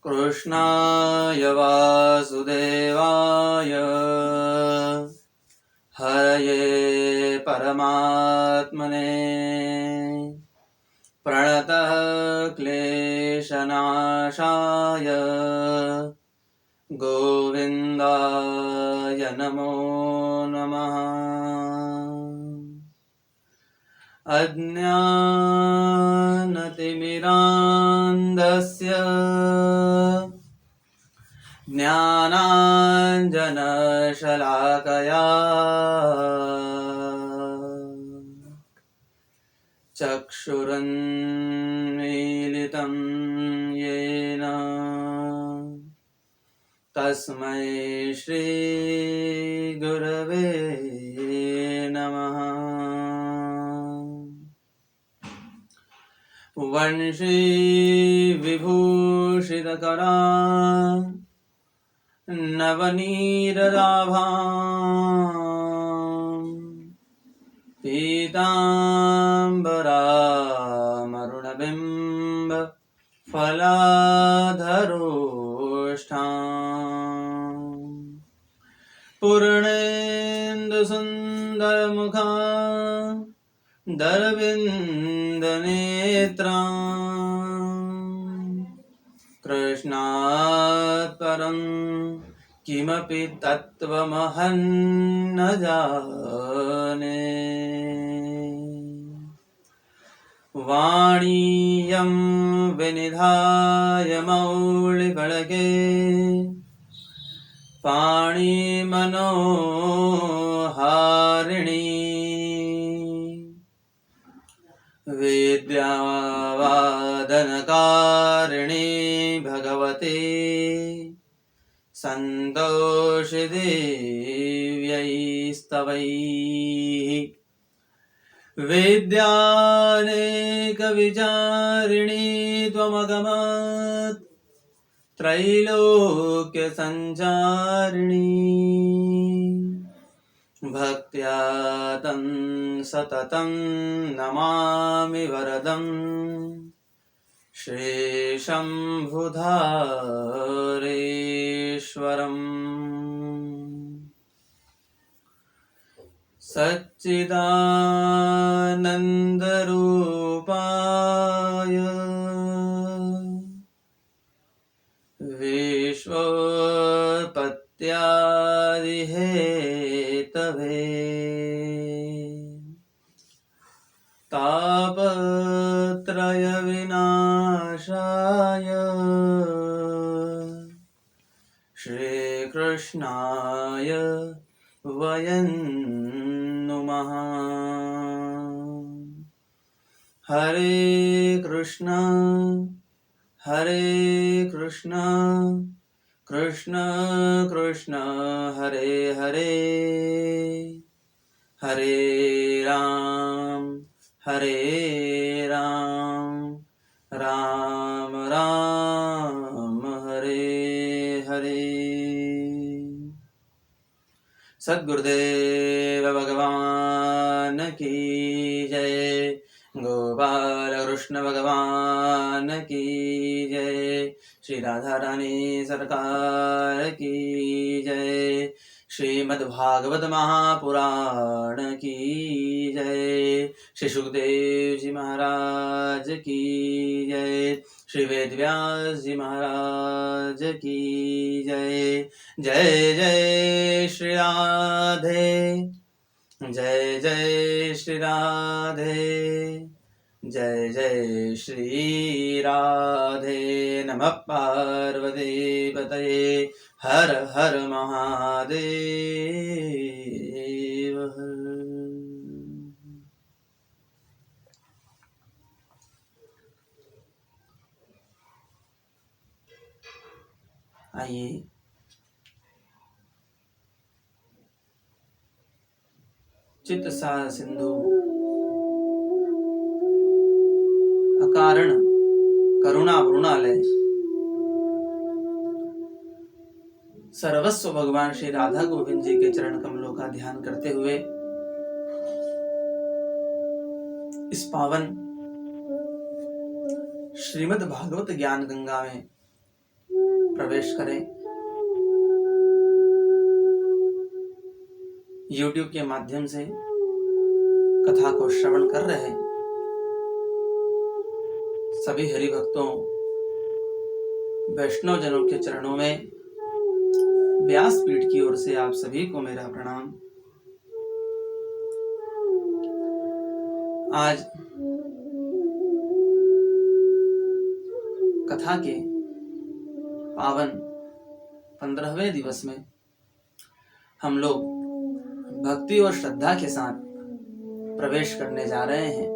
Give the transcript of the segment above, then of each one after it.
कृष्णाय वासुदेवाय हरये परमात्मने प्रणतः क्लेशनाशाय गोविन्दाय नमो नमः। अज्ञानतिमिरान्धस्य ज्ञानाञ्जनशलाकया चक्षुरुन्मीलितं येन तस्मै श्रीगुरवे नमः। वंशी विभूषितकरा नवनीरदाभाम् पीताम्बरामरुणबिम्ब फलाधरोष्ठाम् पूर्णेन्दुसुन्दरमुखा दरविन्दनेत्राम् कृष्णात् परं किमपि तत्त्वमहं न जाने। वाणीयं विनिधाय मौलिफलके पाणिमनोहारिणी विद्यावादनकारिणी भगवती सन्तोषिदेव्यै स्तवैः। विद्यानेकविचारिणी त्वमगमत् त्रैलोक्यसञ्चारिणी भक्त्या तं सततं नमामि वरदं श्रीशम्भुधारेश्वरम्। सच्चिदानन्दरूपाय विश्वोत्पत्त्यादिहेतवे तापत्रयविनाशाय श्रीकृष्णाय वयं नुमः। हरे कृष्ण कृष्ण कृष्ण हरे हरे, हरे राम राम राम हरे हरे। सद्गुरुदेव भगवान की जय। गोपाल कृष्ण भगवान की जय। श्री राधा रानी सरकार की जय। श्रीमद्भागवत महापुराण की जय। श्री सुखदेव जी महाराज की जय। श्री वेदव्यास जी महाराज की जय। जय जय श्री राधे, जय जय श्री राधे, जय जय श्री राधे। नमः पार्वती पतये, हर हर महादेव हर। आइए चित्त सा सिंधु अकारण करुणा वृणालय सर्वस्व भगवान श्री राधा गोविंद जी के चरण कमलों का ध्यान करते हुए इस पावन श्रीमद् भागवत ज्ञान गंगा में प्रवेश करें। YouTube के माध्यम से कथा को श्रवण कर रहे सभी हरि भक्तों, वैष्णव जनों के चरणों में व्यासपीठ की ओर से आप सभी को मेरा प्रणाम। आज कथा के पावन 15वें दिवस में हम लोग भक्ति और श्रद्धा के साथ प्रवेश करने जा रहे हैं।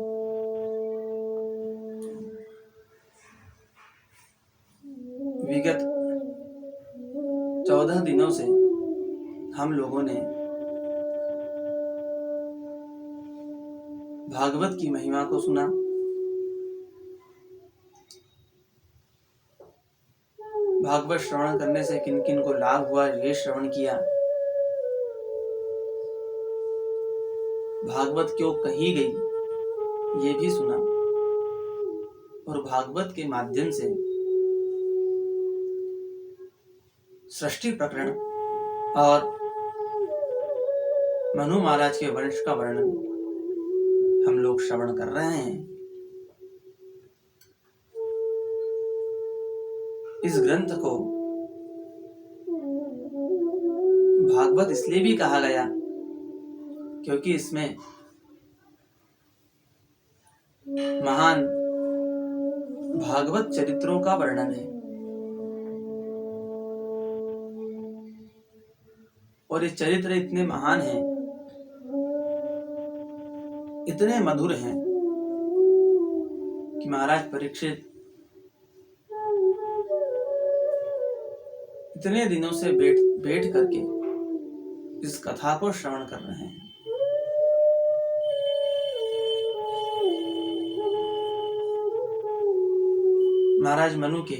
विगत 14 दिनों से हम लोगों ने भागवत की महिमा को सुना। भागवत श्रवण करने से किन किन को लाभ हुआ ये श्रवण किया। भागवत क्यों कही गई ये भी सुना और भागवत के माध्यम से सृष्टि प्रकरण और मनु महाराज के वंश का वर्णन हम लोग श्रवण कर रहे हैं। इस ग्रंथ को भागवत इसलिए भी कहा गया क्योंकि इसमें महान भागवत चरित्रों का वर्णन है और ये चरित्र इतने महान हैं, इतने मधुर हैं कि महाराज परीक्षित इतने दिनों से बैठ करके इस कथा को श्रवण कर रहे हैं। महाराज मनु के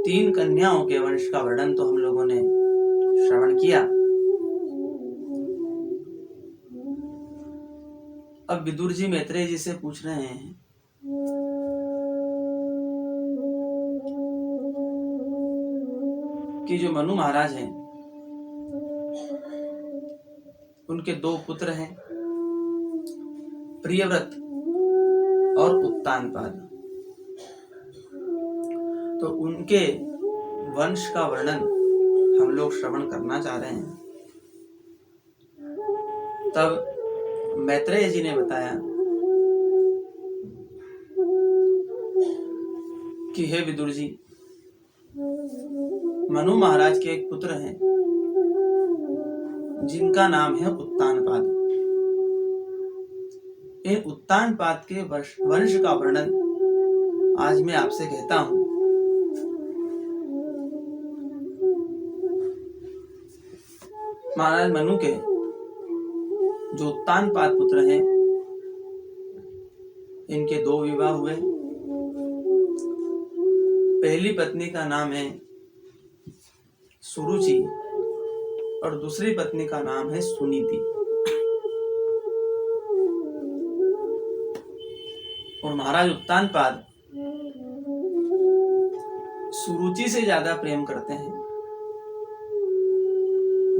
3 कन्याओं के वंश का वर्णन तो हम लोगों ने श्रवण किया। अब विदुर जी मैत्रेय जी से पूछ रहे हैं कि जो मनु महाराज हैं उनके 2 पुत्र हैं, प्रियव्रत और उत्तानपाद। तो उनके वंश का वर्णन हम लोग श्रवण करना चाह रहे हैं। तब मैत्रेय जी ने बताया कि हे विदुर जी, मनु महाराज के एक पुत्र हैं जिनका नाम है उत्तानपाद। इन उत्तानपाद के वंश का वर्णन आज मैं आपसे कहता हूं। महाराज मनु के जो उत्तानपाद पुत्र हैं, इनके 2 विवाह हुए। पहली पत्नी का नाम है सुरुचि और दूसरी पत्नी का नाम है सुनीति। और महाराज उत्तानपाद सुरुचि से ज्यादा प्रेम करते हैं,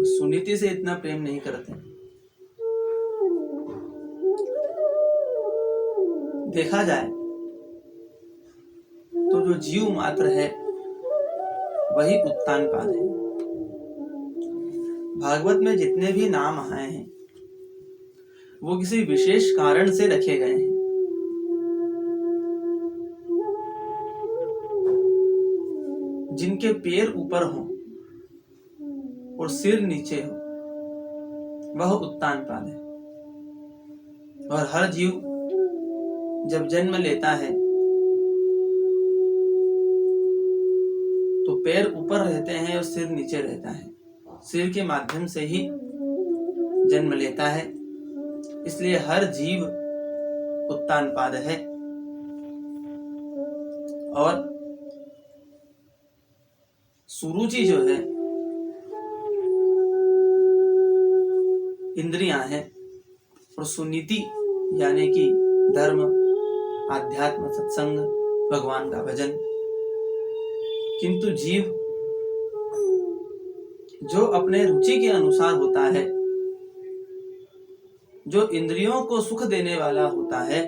सुनीति से इतना प्रेम नहीं करते। देखा जाए तो जो जीव मात्र है वही उत्तानपाद है। भागवत में जितने भी नाम आए हैं वो किसी विशेष कारण से रखे गए हैं। जिनके पैर ऊपर हो और सिर नीचे हो वह उत्तानपाद है। और हर जीव जब जन्म लेता है तो पैर ऊपर रहते हैं और सिर नीचे रहता है। सिर के माध्यम से ही जन्म लेता है, इसलिए हर जीव उत्तानपाद है। और सुरुचि जो है इंद्रियां हैं और सुनीति यानी कि धर्म, आध्यात्म, सत्संग भगवान का भजन। किंतु जीव जो अपने रुचि के अनुसार होता है, जो इंद्रियों को सुख देने वाला होता है,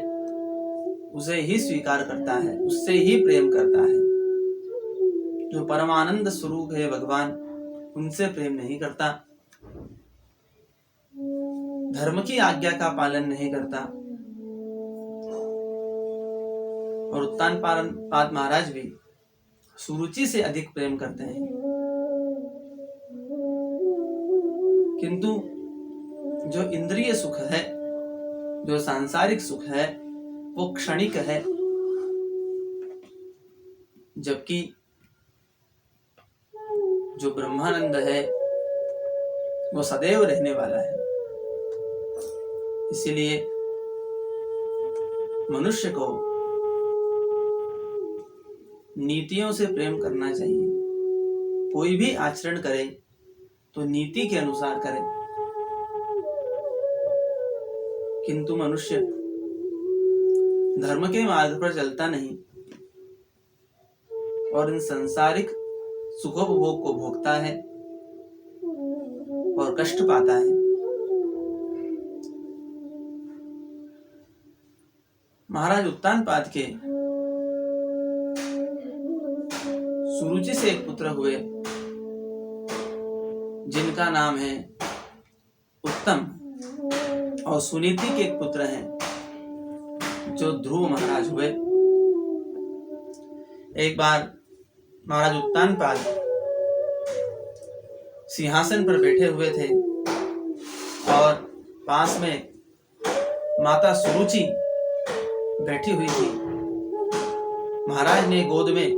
उसे ही स्वीकार करता है, उससे ही प्रेम करता है। जो परमानंद स्वरूप है भगवान, उनसे प्रेम नहीं करता, धर्म की आज्ञा का पालन नहीं करता। और उत्तानपाद महाराज भी सुरुचि से अधिक प्रेम करते हैं। किंतु जो इंद्रिय सुख है, जो सांसारिक सुख है, वो क्षणिक है, जबकि जो ब्रह्मानंद है वो सदैव रहने वाला है। इसीलिए मनुष्य को नीतियों से प्रेम करना चाहिए। कोई भी आचरण करे तो नीति के अनुसार करे। किंतु मनुष्य धर्म के मार्ग पर चलता नहीं और इन सांसारिक सुखोपभोग को भोगता है और कष्ट पाता है। महाराज उत्तानपाद के सुरुचि से एक पुत्र हुए, जिनका नाम है उत्तम, और सुनीति के एक पुत्र हैं जो ध्रुव महाराज हुए। एक बार महाराज उत्तानपाद सिंहासन पर बैठे हुए थे और पास में माता सुरुचि बैठी हुई थी। महाराज ने गोद में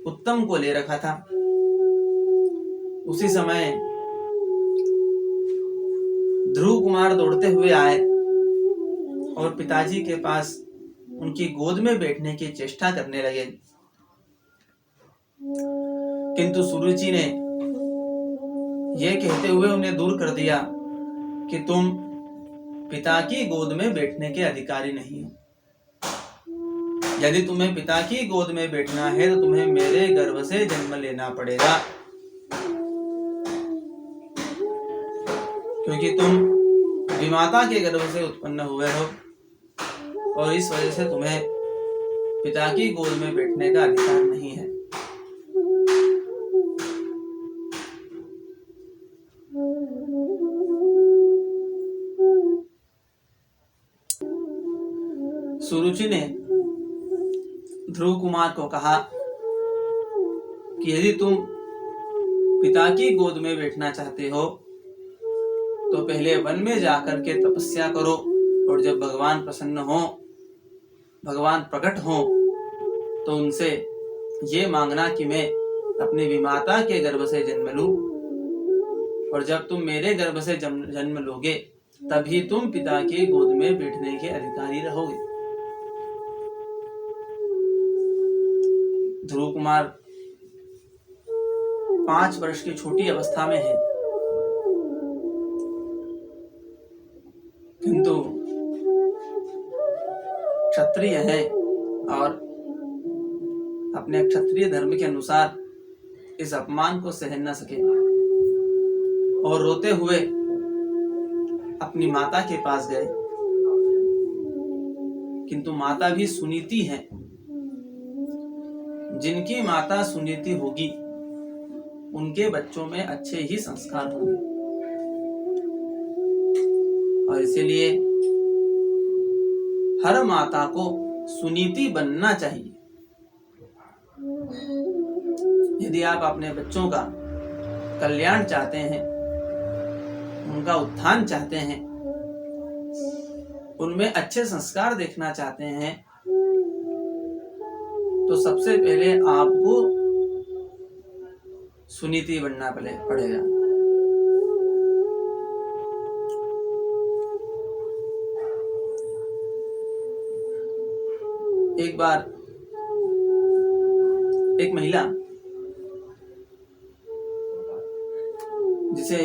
उत्तम को ले रखा था। उसी समय ध्रुव कुमार दौड़ते हुए आए और पिताजी के पास उनकी गोद में बैठने की चेष्टा करने लगे। किंतु सुरुचि ने यह कहते हुए उन्हें दूर कर दिया कि तुम पिता की गोद में बैठने के अधिकारी नहीं हो। यदि तुम्हें पिता की गोद में बैठना है तो तुम्हें मेरे गर्भ से जन्म लेना पड़ेगा, क्योंकि तुम विमाता के गर्भ से उत्पन्न हुए हो और इस वजह से तुम्हें पिता की गोद में बैठने का अधिकार नहीं है। सुरुचि ने ध्रुव कुमार को कहा कि यदि तुम पिता की गोद में बैठना चाहते हो तो पहले वन में जाकर के तपस्या करो, और जब भगवान प्रसन्न हो, भगवान प्रकट हो, तो उनसे ये मांगना कि मैं अपने विमाता के गर्भ से जन्म लूं, और जब तुम मेरे गर्भ से जन्म लोगे तभी तुम पिता की गोद में बैठने के अधिकारी रहोगे। ध्रुव कुमार 5 वर्ष की छोटी अवस्था में है, किंतु क्षत्रिय है और अपने क्षत्रिय धर्म के अनुसार इस अपमान को सहन न सके और रोते हुए अपनी माता के पास गए। किंतु माता भी सुनीति है। जिनकी माता सुनीति होगी उनके बच्चों में अच्छे ही संस्कार होंगे, और इसीलिए हर माता को सुनीति बनना चाहिए। यदि आप अपने बच्चों का कल्याण चाहते हैं, उनका उत्थान चाहते हैं, उनमें अच्छे संस्कार देखना चाहते हैं, तो सबसे पहले आपको सुनीति बनना पड़ेगा। एक बार एक महिला जिसे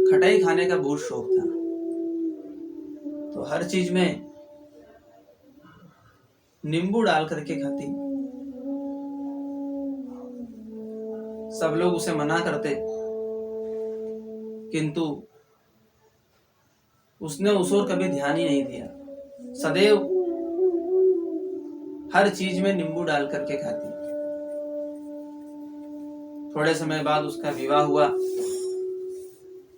खटाई खाने का बहुत शौक था, तो हर चीज में नींबू डाल करके खाती। सब लोग उसे मना करते, किंतु उसने उस ओर कभी ध्यान ही नहीं दिया। सदैव हर चीज में नींबू डाल करके खाती। थोड़े समय बाद उसका विवाह हुआ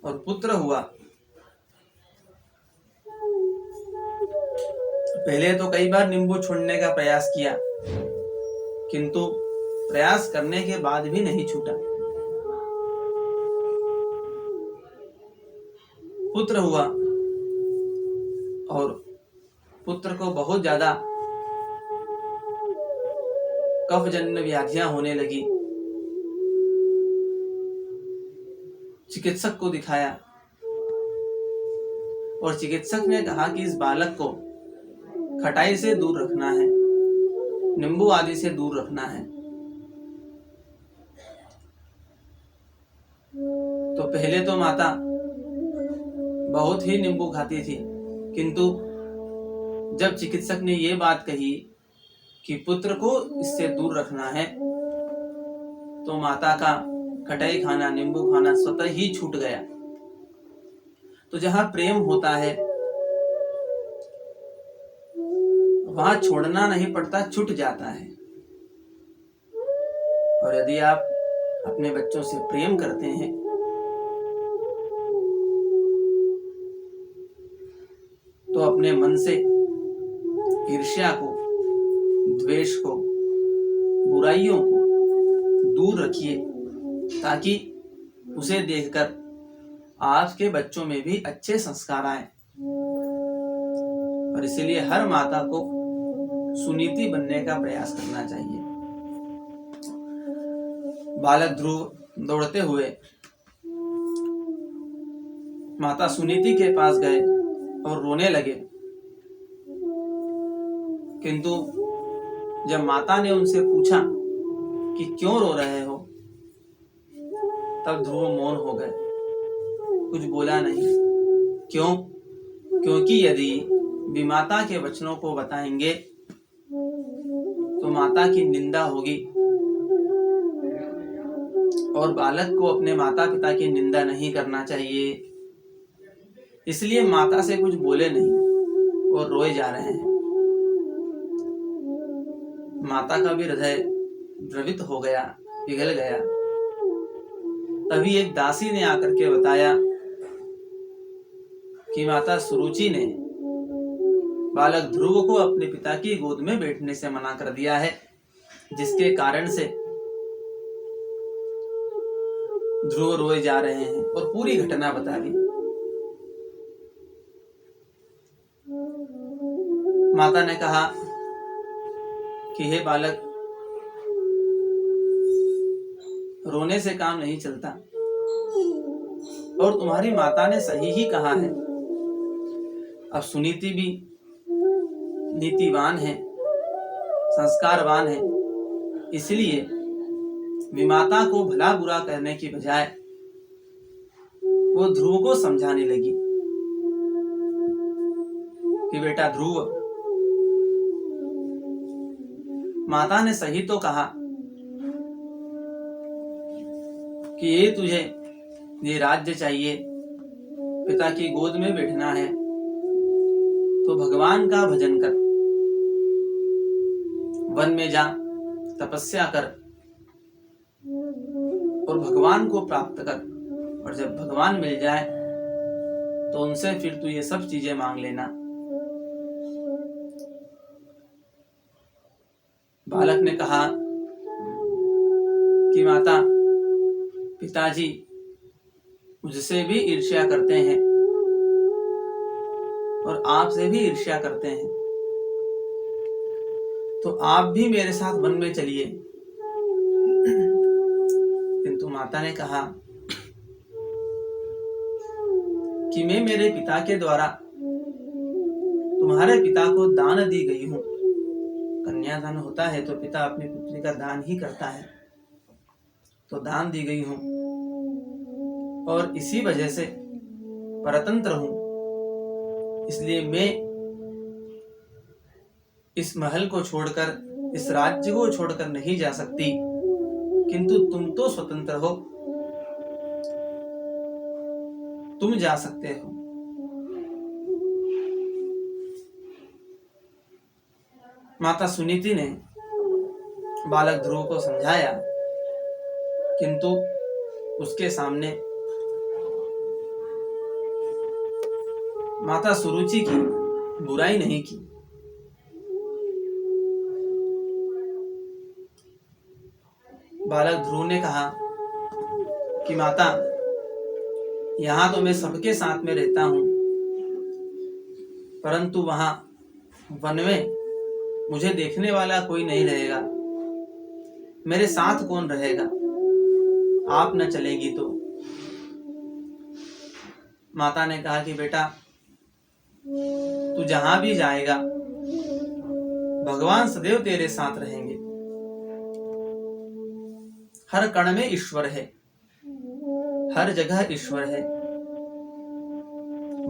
और पुत्र हुआ। पहले तो कई बार नींबू छोड़ने का प्रयास किया, किंतु प्रयास करने के बाद भी नहीं छूटा। पुत्र हुआ और पुत्र को बहुत ज्यादा कफजन्य व्याधियां होने लगी। चिकित्सक को दिखाया और चिकित्सक ने कहा कि इस बालक को खटाई से दूर रखना है, नींबू आदि से दूर रखना है। तो पहले तो माता बहुत ही नींबू खाती थी, किंतु जब चिकित्सक ने ये बात कही कि पुत्र को इससे दूर रखना है, तो माता का खटाई खाना, नींबू खाना स्वतः ही छूट गया। तो जहां प्रेम होता है वहां छोड़ना नहीं पड़ता, छूट जाता है। और यदि आप अपने बच्चों से प्रेम करते हैं तो अपने मन से ईर्ष्या को, द्वेष को, बुराइयों को दूर रखिए, ताकि उसे देखकर आपके बच्चों में भी अच्छे संस्कार आए। और इसीलिए हर माता को सुनीति बनने का प्रयास करना चाहिए। बालक ध्रुव दौड़ते हुए माता सुनीति के पास गए और रोने लगे, किंतु जब माता ने उनसे पूछा कि क्यों रो रहे हो, तब ध्रुव मौन हो गए, कुछ बोला नहीं। क्यों? क्योंकि यदि विमाता के वचनों को बताएंगे तो माता की निंदा होगी, और बालक को अपने माता पिता की निंदा नहीं करना चाहिए। इसलिए माता से कुछ बोले नहीं और रोए जा रहे हैं। माता का भी हृदय द्रवित हो गया, पिघल गया। तभी एक दासी ने आकर के बताया कि माता सुरुचि ने बालक ध्रुव को अपने पिता की गोद में बैठने से मना कर दिया है, जिसके कारण से ध्रुव रोए जा रहे हैं, और पूरी घटना बता दी। माता ने कहा कि हे बालक, रोने से काम नहीं चलता, और तुम्हारी माता ने सही ही कहा है। अब सुनीति भी नीतिवान है, संस्कारवान है, इसलिए विमाता को भला बुरा कहने की बजाय वो ध्रुव को समझाने लगी कि बेटा ध्रुव, माता ने सही तो कहा कि ये तुझे ये राज्य चाहिए, पिता की गोद में बैठना है, तो भगवान का भजन कर, वन में जा, तपस्या कर और भगवान को प्राप्त कर, और जब भगवान मिल जाए तो उनसे फिर तू ये सब चीजें मांग लेना। बालक ने कहा कि माता, पिताजी मुझसे भी ईर्ष्या करते हैं और आपसे भी ईर्ष्या करते हैं, तो आप भी मेरे साथ वन में चलिए। किंतु माता ने कहा कि मैं मेरे पिता के द्वारा तुम्हारे पिता को दान दी गई हूं। कन्यादान होता है तो पिता अपनी पुत्री का दान ही करता है, तो दान दी गई हूं, और इसी वजह से परतंत्र हूं। इसलिए मैं इस महल को छोड़कर, इस राज्य को छोड़कर नहीं जा सकती, किंतु तुम तो स्वतंत्र हो, तुम जा सकते हो। माता सुनीति ने बालक ध्रुव को समझाया, किंतु उसके सामने माता सुरुचि की बुराई नहीं की। बालक ध्रुव ने कहा कि माता, यहाँ तो मैं सबके साथ में रहता हूँ, परंतु वहां वन में मुझे देखने वाला कोई नहीं रहेगा, मेरे साथ कौन रहेगा? आप न चलेगी तो। माता ने कहा कि बेटा, तू जहां भी जाएगा भगवान सदैव तेरे साथ रहेंगे। हर कण में ईश्वर है, हर जगह ईश्वर है,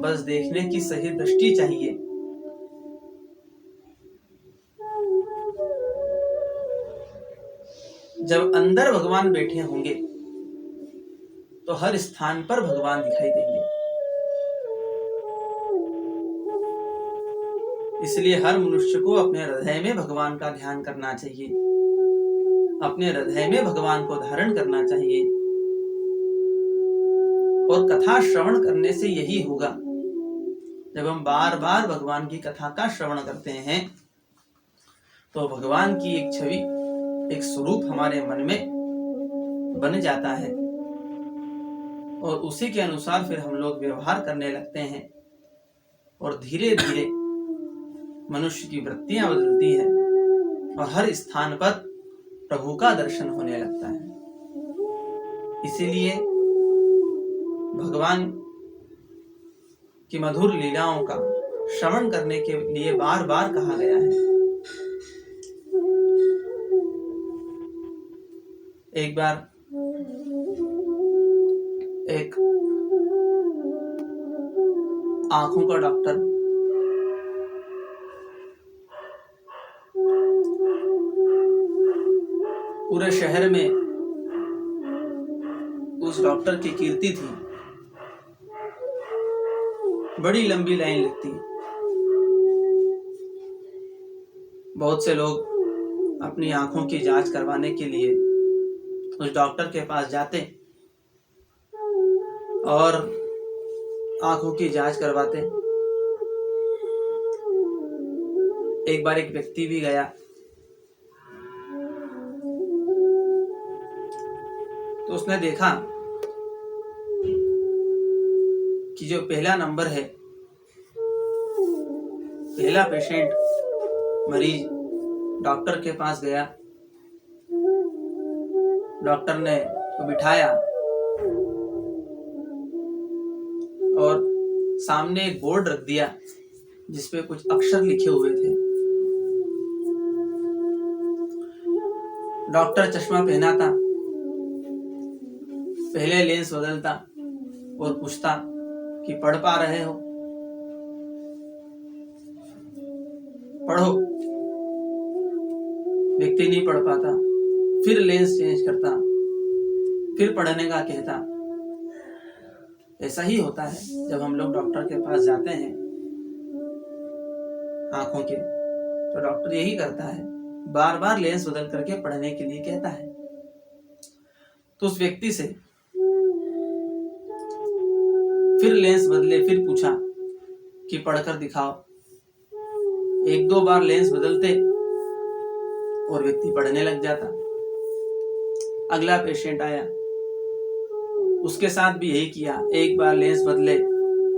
बस देखने की सही दृष्टि चाहिए। जब अंदर भगवान बैठे होंगे तो हर स्थान पर भगवान दिखाई देंगे। इसलिए हर मनुष्य को अपने हृदय में भगवान का ध्यान करना चाहिए, अपने हृदय में भगवान को धारण करना चाहिए। और कथा श्रवण करने से यही होगा। जब हम बार बार भगवान की कथा का श्रवण करते हैं तो भगवान की एक छवि, एक स्वरूप हमारे मन में बन जाता है और उसी के अनुसार फिर हम लोग व्यवहार करने लगते हैं और धीरे धीरे मनुष्य की वृत्तियां बदलती है और हर स्थान पर प्रभु का दर्शन होने लगता है। इसीलिए भगवान की मधुर लीलाओं का श्रवण करने के लिए बार बार कहा गया है। एक बार एक आंखों का डॉक्टर पूरे शहर में उस डॉक्टर की कीर्ति थी, बड़ी लंबी लाइन लगती। बहुत से लोग अपनी आंखों की जांच करवाने के लिए उस डॉक्टर के पास जाते और आंखों की जांच करवाते। एक बार एक व्यक्ति भी गया तो उसने देखा कि जो पहला नंबर है, पहला पेशेंट मरीज डॉक्टर के पास गया, डॉक्टर ने तो बिठाया और सामने एक बोर्ड रख दिया जिसपे कुछ अक्षर लिखे हुए थे। डॉक्टर चश्मा पहना था, पहले लेंस बदलता और पूछता कि पढ़ पा रहे हो? पढ़ो। व्यक्ति नहीं पढ़ पाता, फिर लेंस चेंज करता, फिर पढ़ने का कहता। ऐसा ही होता है जब हम लोग डॉक्टर के पास जाते हैं आंखों के, तो डॉक्टर यही करता है, बार बार लेंस बदल करके पढ़ने के लिए कहता है। तो उस व्यक्ति से फिर लेंस बदले, फिर पूछा कि पढ़कर दिखाओ। एक दो बार लेंस बदलते और व्यक्ति पढ़ने लग जाता। अगला पेशेंट आया, उसके साथ भी यही किया। एक बार लेंस बदले,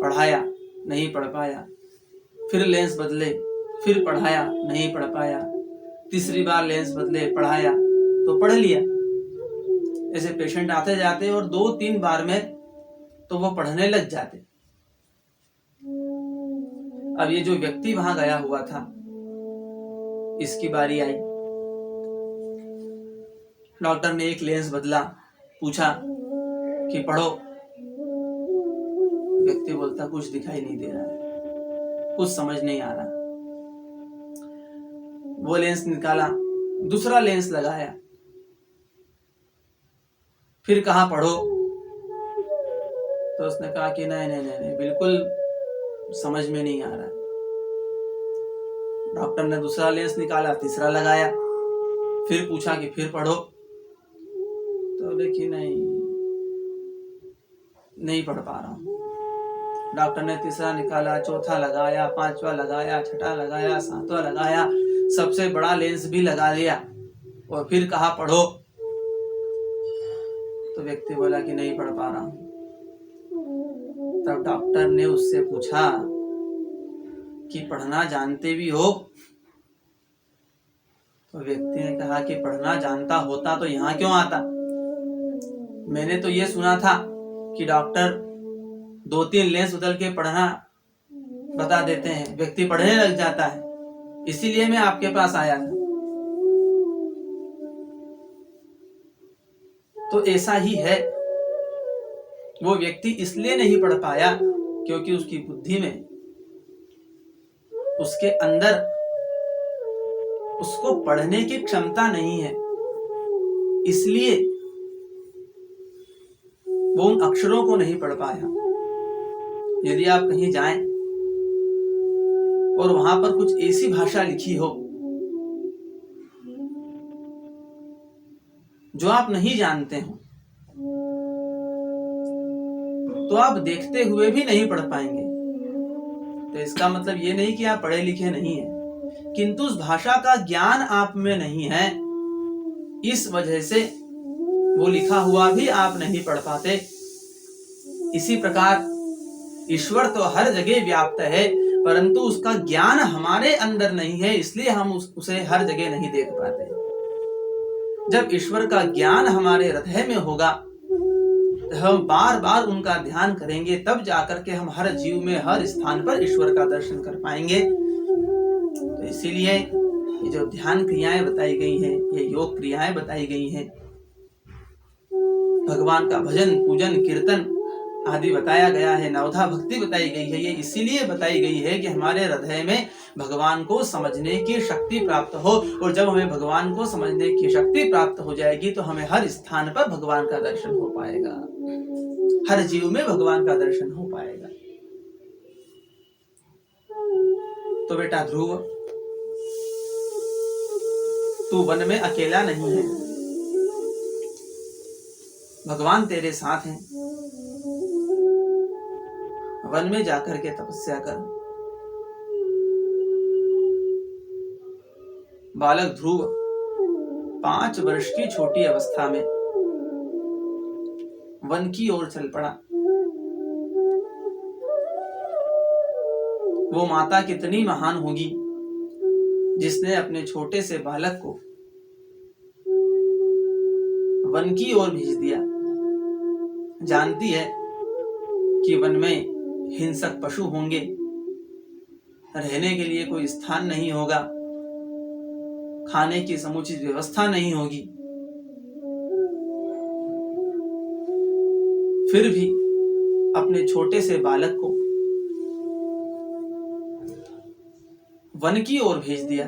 पढ़ाया, नहीं पढ़ पाया, फिर लेंस बदले, फिर पढ़ाया, नहीं पढ़ पाया, तीसरी बार लेंस बदले, पढ़ाया तो पढ़ लिया। ऐसे पेशेंट आते जाते और 2-3 बार में तो वो पढ़ने लग जाते। अब ये जो व्यक्ति वहां गया हुआ था, इसकी बारी आई। डॉक्टर ने एक लेंस बदला, पूछा कि पढ़ो। व्यक्ति बोलता कुछ दिखाई नहीं दे रहा है। कुछ समझ नहीं आ रहा। वो लेंस निकाला, दूसरा लेंस लगाया, फिर कहा पढ़ो, तो उसने कहा कि नहीं नहीं नहीं, बिल्कुल समझ में नहीं आ रहा। डॉक्टर ने दूसरा लेंस निकाला, तीसरा लगाया, फिर पूछा कि फिर पढ़ो, तो देखिए नहीं पढ़ पा रहा हूं। डॉक्टर ने तीसरा निकाला, चौथा लगाया, पांचवा लगाया, छठा लगाया, सातवां लगाया, सबसे बड़ा लेंस भी लगा लिया और फिर कहा पढ़ो, तो व्यक्ति बोला कि नहीं पढ़ पा रहा हूं। तब डॉक्टर ने उससे पूछा कि पढ़ना जानते भी हो? तो व्यक्ति ने कहा कि पढ़ना जानता होता तो यहाँ क्यों आता? मैंने तो ये सुना था कि डॉक्टर 2-3 लेंस बदल के पढ़ना बता देते हैं, व्यक्ति पढ़ने लग जाता है, इसीलिए मैं आपके पास आया था। तो ऐसा ही है, वो व्यक्ति इसलिए नहीं पढ़ पाया क्योंकि उसकी बुद्धि में, उसके अंदर उसको पढ़ने की क्षमता नहीं है, इसलिए वो उन अक्षरों को नहीं पढ़ पाया। यदि आप कहीं जाएं और वहां पर कुछ ऐसी भाषा लिखी हो जो आप नहीं जानते हो, तो आप देखते हुए भी नहीं पढ़ पाएंगे। तो इसका मतलब ये नहीं कि आप पढ़े लिखे नहीं हैं, किंतु उस भाषा का ज्ञान आप में नहीं है, इस वजह से वो लिखा हुआ भी आप नहीं पढ़ पाते। इसी प्रकार ईश्वर तो हर जगह व्याप्त है, परंतु उसका ज्ञान हमारे अंदर नहीं है, इसलिए हम उसे हर जगह नहीं देख पाते। जब ईश्वर का ज्ञान हमारे हृदय में होगा, तो हम बार बार उनका ध्यान करेंगे, तब जाकर के हम हर जीव में, हर स्थान पर ईश्वर का दर्शन कर पाएंगे। तो इसीलिए ये जो ध्यान क्रियाएं बताई गई हैं, ये योग क्रियाएं बताई गई हैं, भगवान का भजन, पूजन, कीर्तन आदि बताया गया है, नवधा भक्ति बताई गई है, ये इसीलिए बताई गई है कि हमारे हृदय में भगवान को समझने की शक्ति प्राप्त हो। और जब हमें भगवान को समझने की शक्ति प्राप्त हो जाएगी तो हमें हर स्थान पर भगवान का दर्शन हो पाएगा, हर जीव में भगवान का दर्शन हो पाएगा। तो बेटा ध्रुव, तू वन में अकेला नहीं है, भगवान तेरे साथ हैं। वन में जाकर के तपस्या कर। बालक ध्रुव 5 वर्ष की छोटी अवस्था में वन की ओर चल पड़ा। वो माता कितनी महान होगी जिसने अपने छोटे से बालक को वन की ओर भेज दिया। जानती है कि वन में हिंसक पशु होंगे, रहने के लिए कोई स्थान नहीं होगा, खाने की समुचित व्यवस्था नहीं होगी, फिर भी अपने छोटे से बालक को वन की ओर भेज दिया।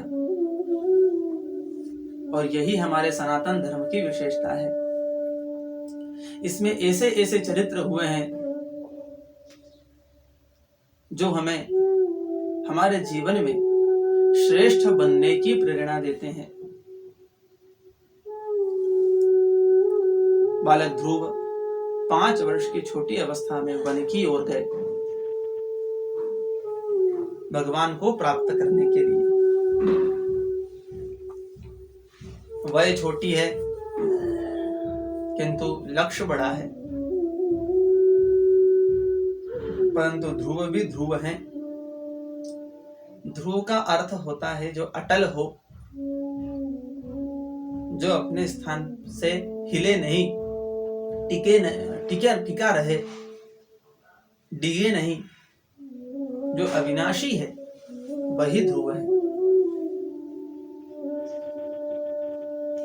और यही हमारे सनातन धर्म की विशेषता है। इसमें ऐसे ऐसे चरित्र हुए हैं जो हमें हमारे जीवन में श्रेष्ठ बनने की प्रेरणा देते हैं। बालक ध्रुव 5 वर्ष की छोटी अवस्था में वन की ओर गए भगवान को प्राप्त करने के लिए। वय छोटी है किंतु लक्ष्य बड़ा है, परंतु ध्रुव भी ध्रुव हैं। ध्रुव का अर्थ होता है जो अटल हो, जो अपने स्थान से हिले नहीं, टिका रहे, डिगे नहीं, जो अविनाशी है, वही ध्रुव है।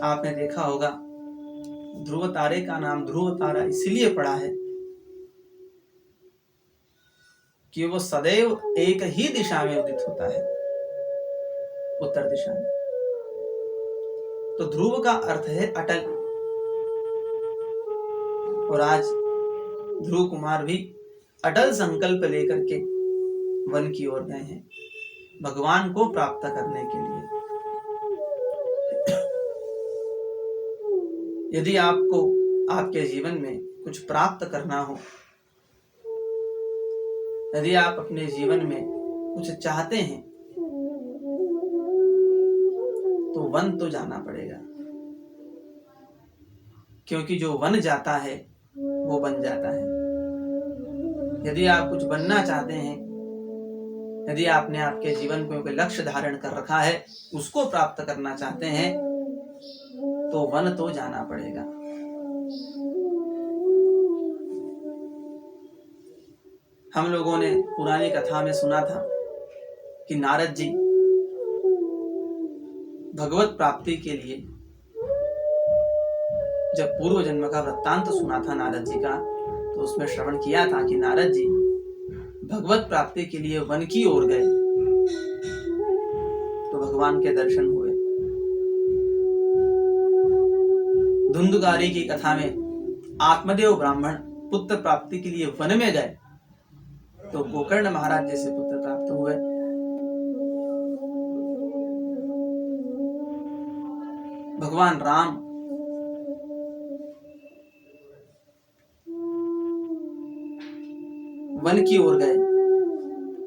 आपने देखा होगा ध्रुव तारे का नाम ध्रुव तारा इसलिए पड़ा है कि वो सदैव एक ही दिशा में उदित होता है, उत्तर दिशा में। तो ध्रुव का अर्थ है अटल। और आज ध्रुव कुमार भी अटल संकल्प लेकर के वन की ओर गए हैं, भगवान को प्राप्त करने के लिए। यदि आपको आपके जीवन में कुछ प्राप्त करना हो, यदि आप अपने जीवन में कुछ चाहते हैं, तो वन तो जाना पड़ेगा, क्योंकि जो वन जाता है वो बन जाता है। यदि आप कुछ बनना चाहते हैं, यदि आपने आपके जीवन को कोई लक्ष्य धारण कर रखा है, उसको प्राप्त करना चाहते हैं, तो वन तो जाना पड़ेगा। हम लोगों ने पुरानी कथा में सुना था कि नारद जी भगवत प्राप्ति के लिए जब पूर्व जन्म का वृत्तांत सुना था नारद जी का, तो उसमें श्रवण किया था कि नारद जी भगवत प्राप्ति के लिए वन की ओर गए तो भगवान के दर्शन हुए। धुंधुकारी की कथा में आत्मदेव ब्राह्मण पुत्र प्राप्ति के लिए वन में गए तो गोकर्ण महाराज जैसे पुत्र प्राप्त हुए। भगवान राम वन की ओर गए,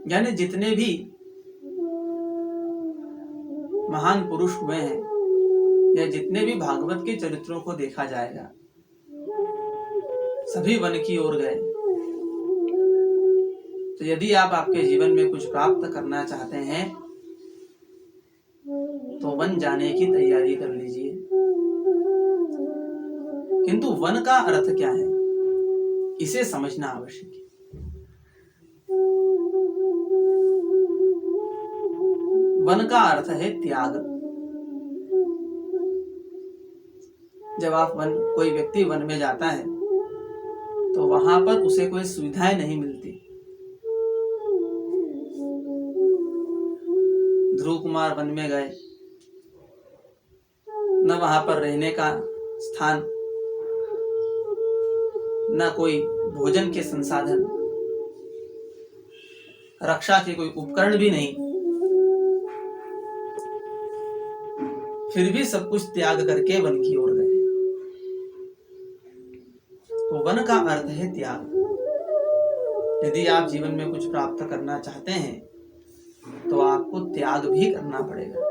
यानी जितने भी महान पुरुष हुए हैं या जितने भी भागवत के चरित्रों को देखा जाएगा, सभी वन की ओर गए। तो यदि आप आपके जीवन में कुछ प्राप्त करना चाहते हैं तो वन जाने की तैयारी कर लीजिए। किंतु वन का अर्थ क्या है, इसे समझना आवश्यक है। वन का अर्थ है त्याग। जब आप कोई व्यक्ति वन में जाता है तो वहां पर उसे कोई सुविधाएं नहीं मिलती। ध्रुव कुमार वन में गए, न वहां पर रहने का स्थान, न कोई भोजन के संसाधन, रक्षा के कोई उपकरण भी नहीं, फिर भी सब कुछ त्याग करके वन की ओर गए। तो वन का अर्थ है त्याग। यदि आप जीवन में कुछ प्राप्त करना चाहते हैं तो आपको त्याग भी करना पड़ेगा,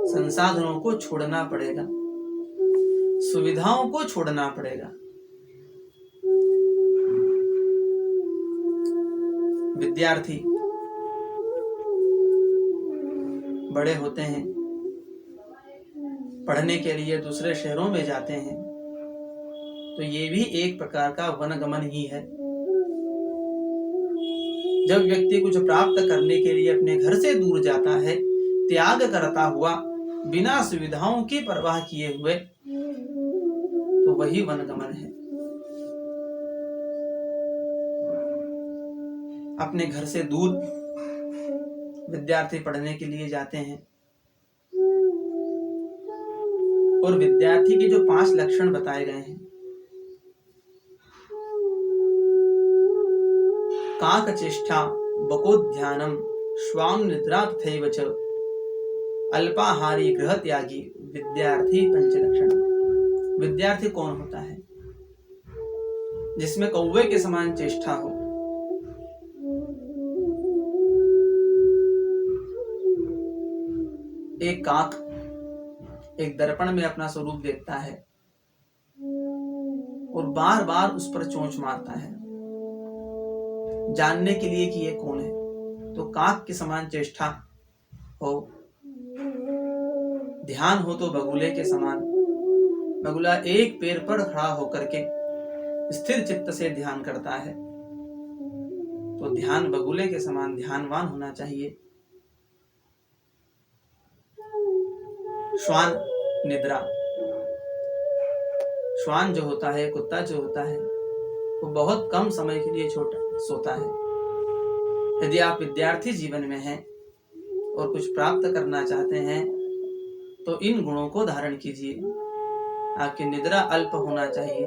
संसाधनों को छोड़ना पड़ेगा, सुविधाओं को छोड़ना पड़ेगा। विद्यार्थी बड़े होते हैं, पढ़ने के लिए दूसरे शहरों में जाते हैं, तो ये भी एक प्रकार का वनगमन ही है। जब व्यक्ति कुछ प्राप्त करने के लिए अपने घर से दूर जाता है, त्याग करता हुआ, बिना सुविधाओं की परवाह किए हुए, तो वही वनगमन है। अपने घर से दूर विद्यार्थी पढ़ने के लिए जाते हैं और विद्यार्थी के जो 5 लक्षण बताए गए हैं, काकचेष्टा, बकोध्यानम, श्वाम निद्रा तथैव च, अल्पाहारी, गृह त्यागी, विद्यार्थी 5 लक्षण। विद्यार्थी कौन होता है? जिसमें कौवे के समान चेष्टा हो, एक काक एक दर्पण में अपना स्वरूप देखता है और बार बार उस पर चोंच मारता है जानने के लिए कि ये कौन है। तो काक के समान चेष्टा हो, ध्यान हो तो बगुले के समान। बगुला एक पैर पर खड़ा होकर के स्थिर चित्त से ध्यान करता है, तो ध्यान बगुले के समान ध्यानवान होना चाहिए। श्वान निद्रा, श्वान जो होता है, कुत्ता जो होता है, वो बहुत कम समय के लिए सोता है। यदि आप विद्यार्थी जीवन में हैं और कुछ प्राप्त करना चाहते हैं तो इन गुणों को धारण कीजिए। आपकी निद्रा अल्प होना चाहिए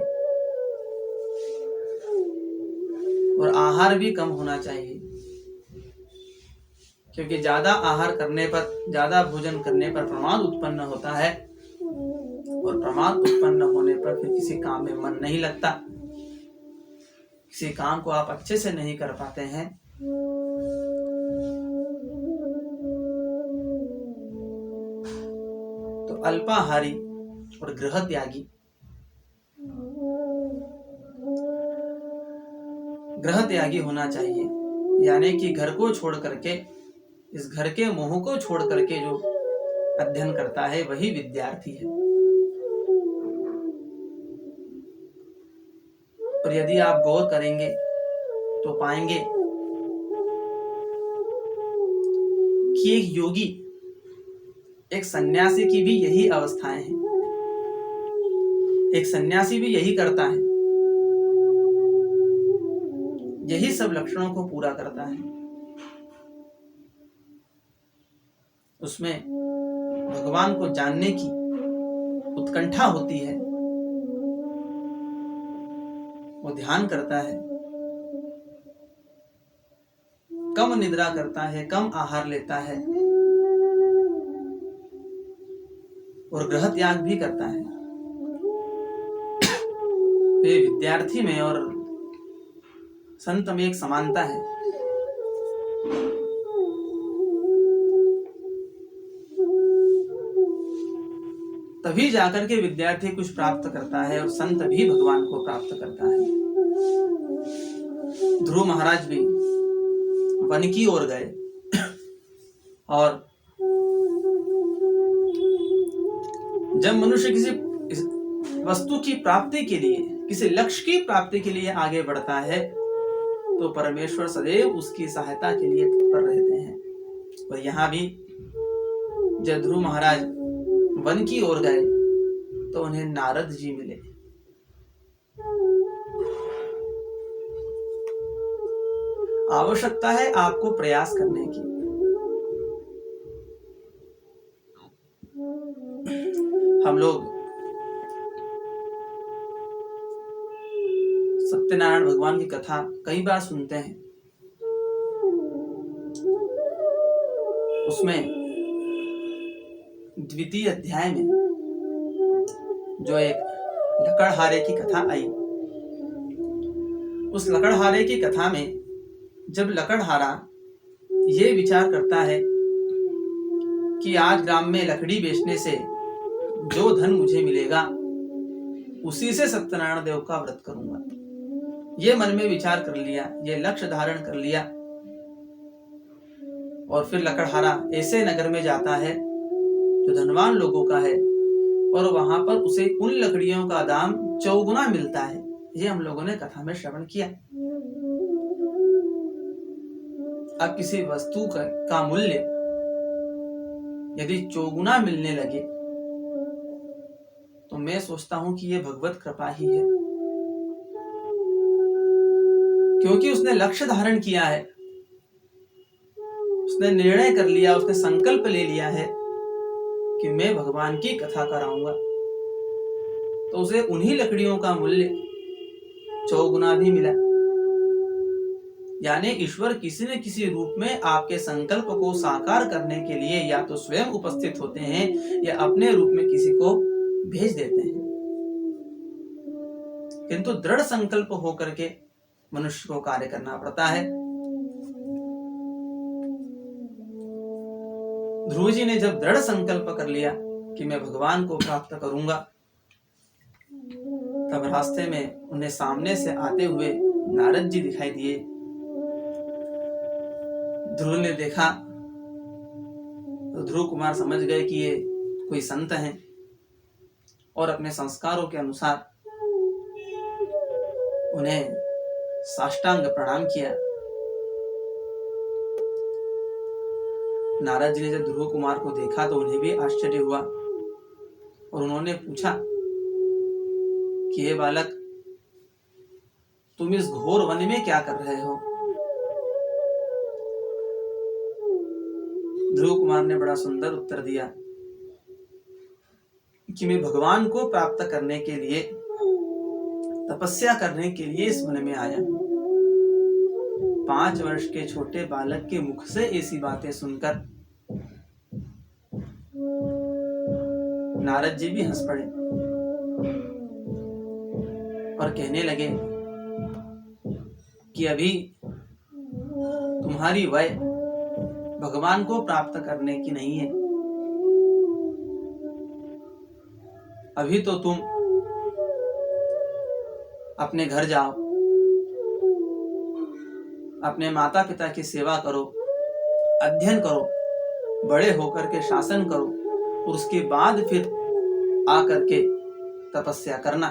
और आहार भी कम होना चाहिए, क्योंकि ज्यादा आहार करने पर, ज्यादा भोजन करने पर प्रमाद उत्पन्न होता है और प्रमाद उत्पन्न होने पर फिर किसी काम में मन नहीं लगता, किसी काम को आप अच्छे से नहीं कर पाते हैं। तो अल्पाहारी और गृह त्यागी, गृह त्यागी होना चाहिए, यानी कि घर को छोड़ करके, इस घर के मोह को छोड़ करके जो अध्ययन करता है वही विद्यार्थी है। और यदि आप गौर करेंगे तो पाएंगे कि एक योगी, एक सन्यासी की भी यही अवस्थाएं हैं। एक सन्यासी भी यही करता है, यही सब लक्षणों को पूरा करता है। उसमें भगवान को जानने की उत्कंठा होती है, वो ध्यान करता है, कम निद्रा करता है, कम आहार लेता है और गृह त्याग भी करता है। ये विद्यार्थी में और संत में एक समानता है। तभी जाकर के विद्यार्थी कुछ प्राप्त करता है और संत भी भगवान को प्राप्त करता है। ध्रुव महाराज भी वन की ओर गए और जब मनुष्य किसी वस्तु की प्राप्ति के लिए, किसी लक्ष्य की प्राप्ति के लिए आगे बढ़ता है तो परमेश्वर सदैव उसकी सहायता के लिए तत्पर रहते हैं। और यहाँ भी जब ध्रुव महाराज वन की ओर गए तो उन्हें नारद जी मिले। आवश्यकता है आपको प्रयास करने की। हम लोग सत्यनारायण भगवान की कथा कई बार सुनते हैं। उसमें द्वितीय अध्याय में जो एक लकड़हारे की कथा आई, उस लकड़हारे की कथा में जब लकड़हारा ये विचार करता है कि आज ग्राम में लकड़ी बेचने से जो धन मुझे मिलेगा उसी से सत्यनारायण देव का व्रत करूंगा, ये मन में विचार कर लिया, ये लक्ष्य धारण कर लिया। और फिर लकड़हारा ऐसे नगर में जाता है जो धनवान लोगों का है और वहां पर उसे उन लकड़ियों का दाम चौगुना मिलता है। ये हम लोगों ने कथा में श्रवण किया। अब किसी वस्तु का मूल्य यदि चौगुना मिलने लगे तो मैं सोचता हूं कि यह भगवत कृपा ही है, क्योंकि उसने लक्ष्य धारण किया है, उसने निर्णय कर लिया, उसने संकल्प ले लिया है कि मैं भगवान की कथा कराऊंगा। तो उसे उन्हीं लकड़ियों का मूल्य चौगुना भी मिला। यानी ईश्वर किसी न किसी रूप में आपके संकल्प को साकार करने के लिए या तो स्वयं उपस्थित होते हैं या अपने रूप में किसी को भेज देते हैं। किंतु दृढ़ संकल्प होकर के मनुष्य को कार्य करना पड़ता है। ध्रुव जी ने जब दृढ़ संकल्प कर लिया कि मैं भगवान को प्राप्त करूंगा, तब रास्ते में उन्हें सामने से आते हुए नारद जी दिखाई दिए। ध्रुव ने देखा तो ध्रुव कुमार समझ गए कि ये कोई संत हैं और अपने संस्कारों के अनुसार उन्हें साष्टांग प्रणाम किया। नारद जी ने जब ध्रुव कुमार को देखा तो उन्हें भी आश्चर्य हुआ और उन्होंने पूछा कि हे बालक, तुम इस घोर वन में क्या कर रहे हो? ध्रुव कुमार ने बड़ा सुंदर उत्तर दिया कि मैं भगवान को प्राप्त करने के लिए, तपस्या करने के लिए इस वन में आया हूं। 5 वर्ष के छोटे बालक के मुख से ऐसी बातें सुनकर नारद जी भी हंस पड़े और कहने लगे कि अभी तुम्हारी वय भगवान को प्राप्त करने की नहीं है। अभी तो तुम अपने घर जाओ, अपने माता पिता की सेवा करो, अध्ययन करो, बड़े होकर के शासन करो और उसके बाद फिर आकर के तपस्या करना,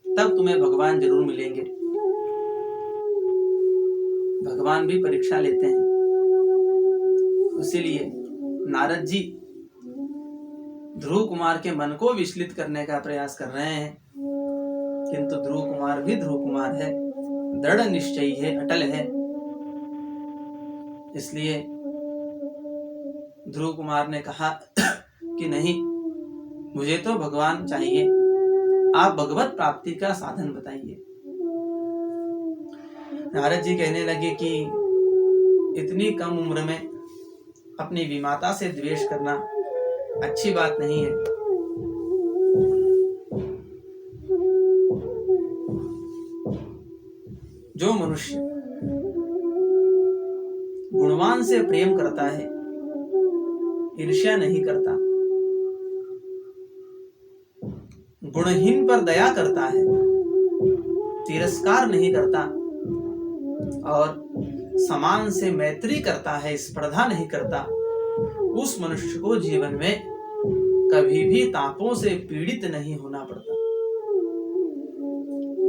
तब तुम्हें भगवान जरूर मिलेंगे। भगवान भी परीक्षा लेते हैं। इसीलिए नारद जी ध्रुव कुमार के मन को विचलित करने का प्रयास कर रहे हैं, किंतु ध्रुव कुमार भी ध्रुव कुमार है, दृढ़ निश्चयी है, अटल है। इसलिए ध्रुव कुमार ने कहा कि नहीं, मुझे तो भगवान चाहिए, आप भगवत प्राप्ति का साधन बताइए। नारद जी कहने लगे कि इतनी कम उम्र में अपनी विमाता से द्वेष करना अच्छी बात नहीं है। जो मनुष्य गुणवान से प्रेम करता है, ईर्ष्या नहीं करता, गुणहीन पर दया करता है, तिरस्कार नहीं करता और समान से मैत्री करता है, स्पर्धा नहीं करता, उस मनुष्य को जीवन में कभी भी तापों से पीड़ित नहीं होना पड़ता।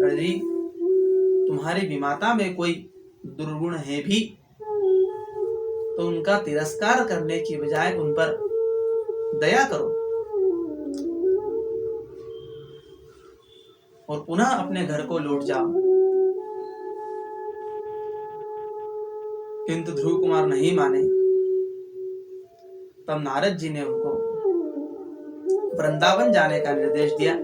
यदि तुम्हारी विमाता में कोई दुर्गुण है भी तो उनका तिरस्कार करने की बजाय उन पर दया करो और पुनः अपने घर को लौट जाओ। किंतु ध्रुव कुमार नहीं माने। तब नारद जी ने उनको वृंदावन जाने का निर्देश दिया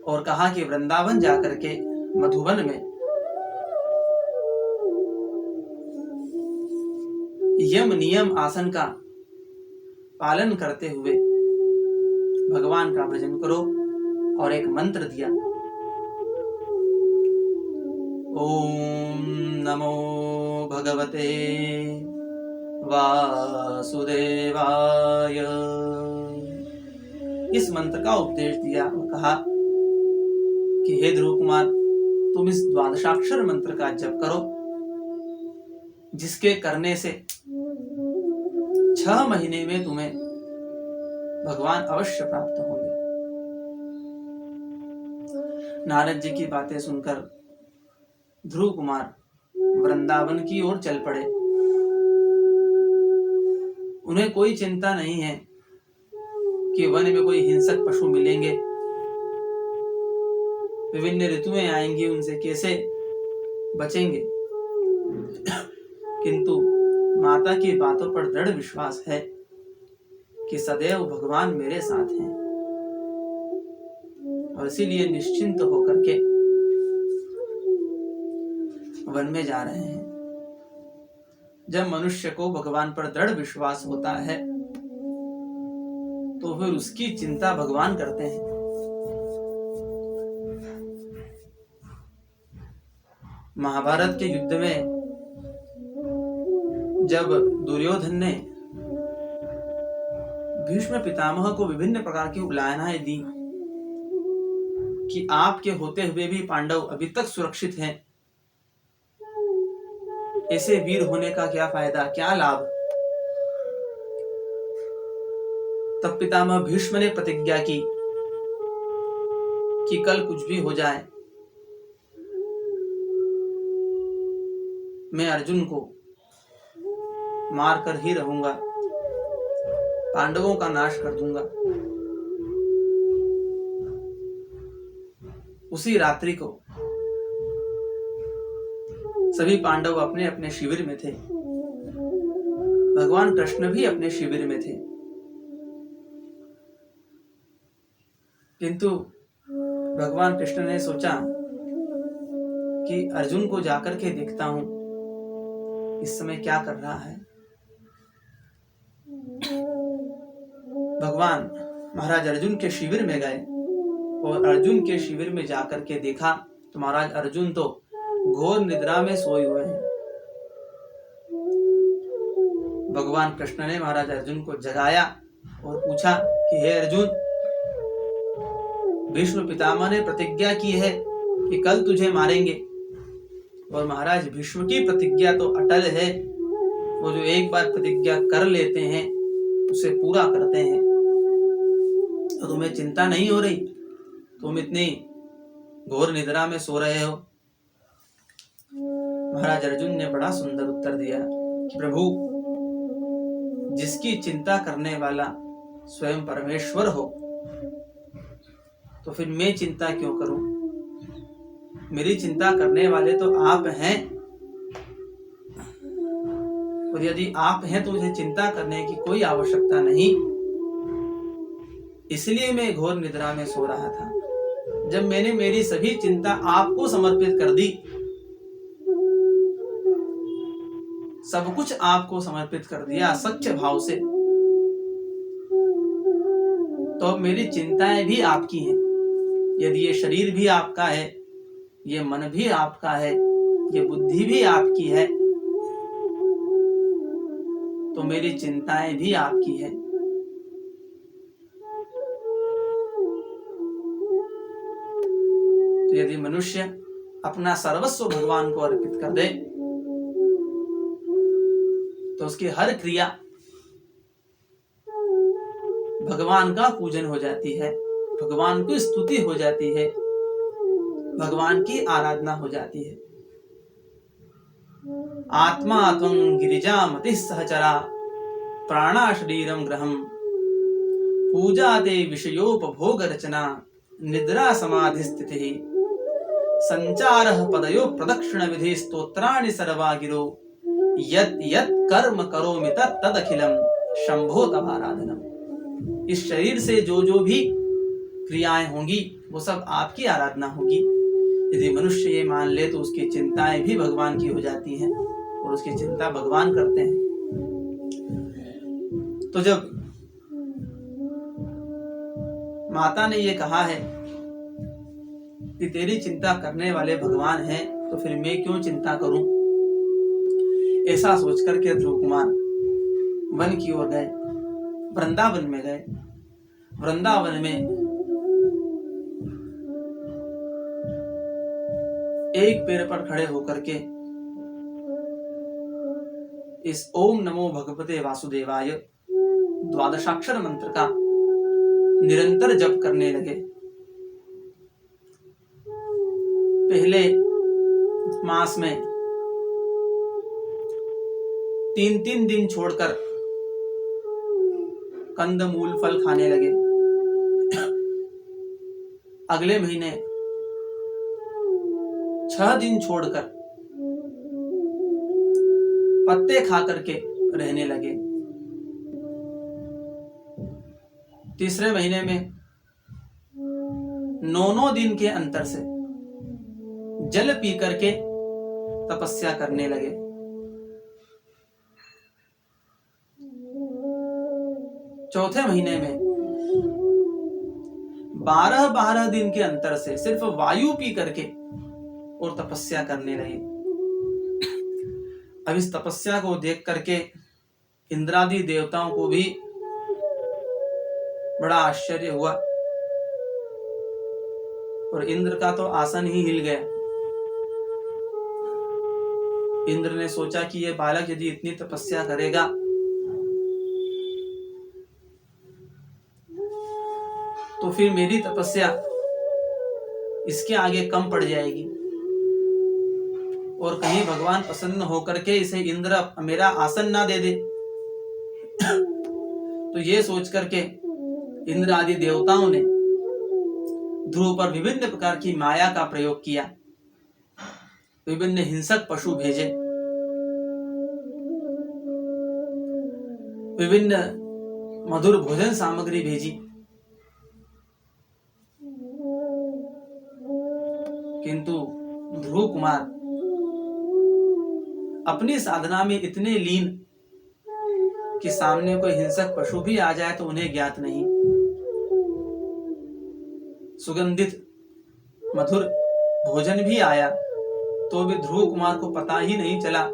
और कहा कि वृंदावन जाकर के मधुवन में यम नियम आसन का पालन करते हुए भगवान का भजन करो और एक मंत्र दिया, ओम नमो भगवते वासुदेवाय। इस मंत्र का उपदेश दिया और कहा कि हे ध्रुव कुमार, तुम इस द्वादशाक्षर मंत्र का जप करो, जिसके करने से 6 महीने में तुम्हें भगवान अवश्य प्राप्त होंगे। नारद जी की बातें सुनकर ध्रुव कुमार वृंदावन की ओर चल पड़े। उन्हें कोई चिंता नहीं है कि वन में कोई हिंसक पशु मिलेंगे, विभिन्न ऋतुएं आएंगी, उनसे कैसे बचेंगे। किंतु माता की बातों पर दृढ़ विश्वास है कि सदैव भगवान मेरे साथ हैं और इसीलिए निश्चिंत होकर के वन में जा रहे हैं। जब मनुष्य को भगवान पर दृढ़ विश्वास होता है तो फिर उसकी चिंता भगवान करते हैं। महाभारत के युद्ध में जब दुर्योधन ने भीष्म पितामह को विभिन्न प्रकार की उलाहनाएं दी कि आपके होते हुए भी पांडव अभी तक सुरक्षित हैं, ऐसे वीर होने का क्या फायदा, क्या लाभ। तब पितामह भीष्म ने प्रतिज्ञा की कि कल कुछ भी हो जाए, मैं अर्जुन को मार कर ही रहूंगा, पांडवों का नाश कर दूंगा। उसी रात्रि को सभी पांडव अपने अपने शिविर में थे। भगवान कृष्ण भी अपने शिविर में थे, किंतु भगवान कृष्ण ने सोचा कि अर्जुन को जाकर के देखता हूं इस समय क्या कर रहा है। भगवान महाराज अर्जुन के शिविर में गए और अर्जुन के शिविर में जाकर के देखा तो महाराज अर्जुन तो घोर निद्रा में सोए हुए हैं। भगवान कृष्ण ने महाराज अर्जुन को जगाया और पूछा कि हे अर्जुन, भीष्म पितामह ने प्रतिज्ञा की है कि कल तुझे मारेंगे, और महाराज भीष्म की प्रतिज्ञा तो अटल है। वो जो एक बार प्रतिज्ञा कर लेते हैं उसे पूरा करते हैं। तो तुम्हें चिंता नहीं हो रही? तुम इतनी घोर निद्रा में सो रहे हो? महाराज अर्जुन ने बड़ा सुंदर उत्तर दिया कि प्रभु, जिसकी चिंता करने वाला स्वयं परमेश्वर हो तो फिर मैं चिंता क्यों करूं? मेरी चिंता करने वाले तो आप हैं, और यदि आप हैं तो मुझे चिंता करने की कोई आवश्यकता नहीं। इसलिए मैं घोर निद्रा में सो रहा था। जब मैंने मेरी सभी चिंता आपको समर्पित कर दी, सब कुछ आपको समर्पित कर दिया सच्चे भाव से, तो मेरी चिंताएं भी आपकी हैं। यदि ये शरीर भी आपका है, ये मन भी आपका है, ये बुद्धि भी आपकी है, तो मेरी चिंताएं भी आपकी है। तो यदि मनुष्य अपना सर्वस्व भगवान को अर्पित कर दे तो उसकी हर क्रिया भगवान का पूजन हो जाती है, भगवान की स्तुति हो जाती है, भगवान की आराधना हो जाती है। आत्मा त्वं गिरिजामति सहचरा प्राणा शरीरम ग्रहम पूजा ते विषयोपभोग रचना निद्रा समाधि स्थिति संचारः पदयो प्रदक्षिण विधि स्तोत्राणि सर्वा गिरो यत् यत् कर्म करोमि तत् तदखिलम शंभो तवाराधनम। इस शरीर से जो जो भी क्रियाएं होंगी वो सब आपकी आराधना होगी। यदि मनुष्य ये मान ले तो उसकी चिंताएं भी भगवान की हो जाती हैं और उसकी चिंता भगवान करते हैं। तो जब माता ने ये कहा है कि तेरी चिंता करने वाले भगवान हैं, तो फिर मैं क्यों चिंता करूं, ऐसा सोचकर के ध्रुव कुमार वन की ओर गए, वृंदावन में गए। वृंदावन में एक पेड़ पर खड़े होकर के इस ओम नमो भगवते वासुदेवाय द्वादशाक्षर मंत्र का निरंतर जप करने लगे। पहले मास में 3-3 दिन छोड़कर कंदमूल फल खाने लगे। अगले महीने 6 दिन छोड़कर पत्ते खा करके रहने लगे। तीसरे महीने में 9 दिन के अंतर से जल पी करके तपस्या करने लगे। चौथे महीने में 12 दिन के अंतर से सिर्फ वायु पी करके और तपस्या करने लगे। अब इस तपस्या को देख करके इंद्रादि देवताओं को भी बड़ा आश्चर्य हुआ और इंद्र का तो आसन ही हिल गया। इंद्र ने सोचा कि यह बालक यदि इतनी तपस्या करेगा तो फिर मेरी तपस्या इसके आगे कम पड़ जाएगी और कहीं भगवान प्रसन्न होकर के इसे इंद्र मेरा आसन ना दे दे। तो ये सोच करके इंद्र आदि देवताओं ने ध्रुव पर विभिन्न प्रकार की माया का प्रयोग किया, विभिन्न हिंसक पशु भेजे विभिन्न मधुर भोजन सामग्री भेजी, किंतु ध्रुव कुमार अपनी साधना में इतने लीन कि सामने कोई हिंसक पशु भी आ जाए तो उन्हें ज्ञात नहीं। सुगंधित मधुर भोजन भी आया तो भी ध्रुव कुमार को पता ही नहीं चला।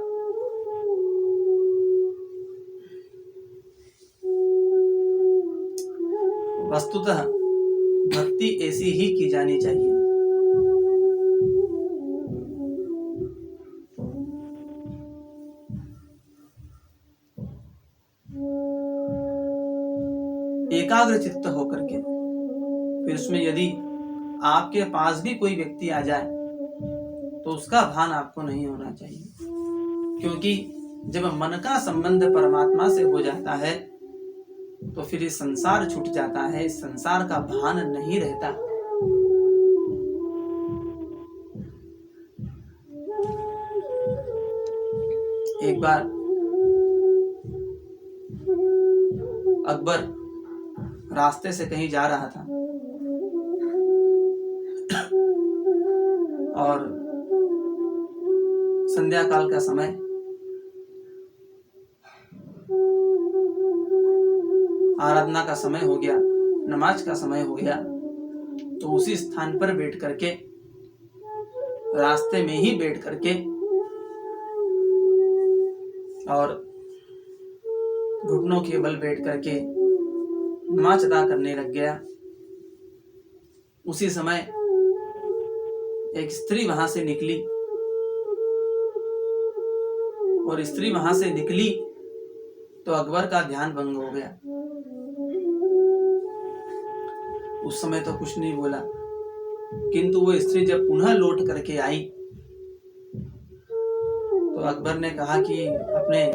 वस्तुतः भक्ति ऐसी ही की जानी चाहिए। एकाग्र चित्त होकर के, फिर उसमें यदि आपके पास भी कोई व्यक्ति आ जाए तो उसका भान आपको नहीं होना चाहिए, क्योंकि जब मन का संबंध परमात्मा से हो जाता है तो फिर ये संसार छूट जाता है, इस संसार का भान नहीं रहता। एक बार अकबर रास्ते से कहीं जा रहा था और संध्या काल का समय, आराधना का समय हो गया, नमाज का समय हो गया, तो उसी स्थान पर बैठ करके, रास्ते में ही बैठ करके और घुटनों के बल बैठ करके नमाज अदा करने लग गया। उसी समय एक स्त्री वहां से निकली और स्त्री वहां से निकली तो अकबर का ध्यान भंग हो गया। उस समय तो कुछ नहीं बोला, किंतु वो स्त्री जब पुनः लौट करके आई तो अकबर ने कहा कि अपने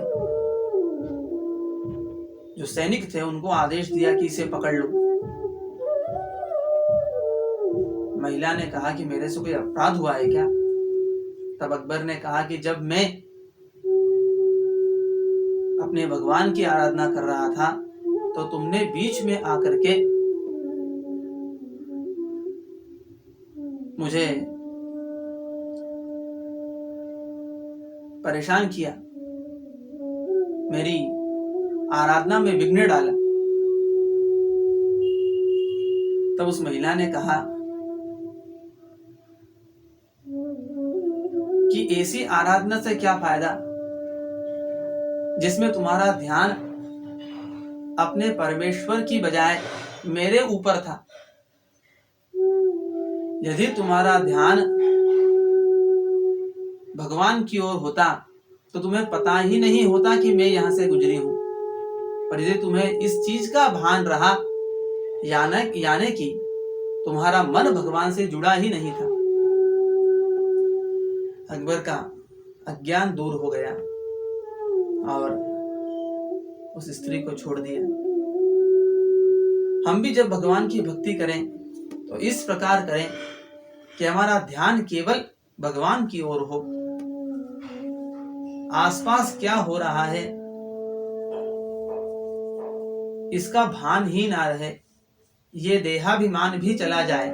जो सैनिक थे उनको आदेश दिया कि इसे पकड़ लो। महिला ने कहा कि मेरे से कोई अपराध हुआ है क्या? तब अकबर ने कहा कि जब मैं अपने भगवान की आराधना कर रहा था तो तुमने बीच में आकर के मुझे परेशान किया, मेरी आराधना में विघ्न डाला। तब उस महिला ने कहा कि ऐसी आराधना से क्या फायदा जिसमें तुम्हारा ध्यान अपने परमेश्वर की बजाय मेरे ऊपर था। यदि तुम्हारा ध्यान भगवान की ओर होता तो तुम्हें पता ही नहीं होता कि मैं यहां से गुजरी हूं, पर यदि तुम्हें इस चीज का भान रहा यानी कि तुम्हारा मन भगवान से जुड़ा ही नहीं था। अकबर का अज्ञान दूर हो गया और उस स्त्री को छोड़ दिया। हम भी जब भगवान की भक्ति करें तो इस प्रकार करें कि हमारा ध्यान केवल भगवान की ओर हो, आसपास क्या हो रहा है इसका भान ही ना रहे, ये देहाभिमान भी चला जाए,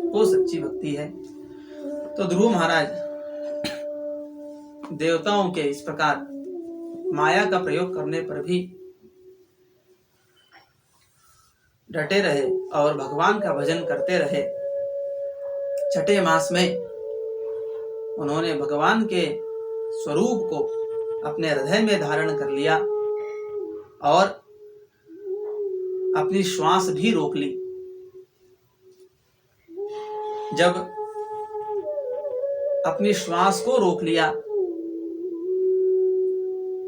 वो सच्ची भक्ति है। तो ध्रुव महाराज देवताओं के इस प्रकार माया का प्रयोग करने पर भी डटे रहे और भगवान का भजन करते रहे। छठे मास में उन्होंने भगवान के स्वरूप को अपने हृदय में धारण कर लिया और अपनी श्वास भी रोक ली। जब अपनी श्वास को रोक लिया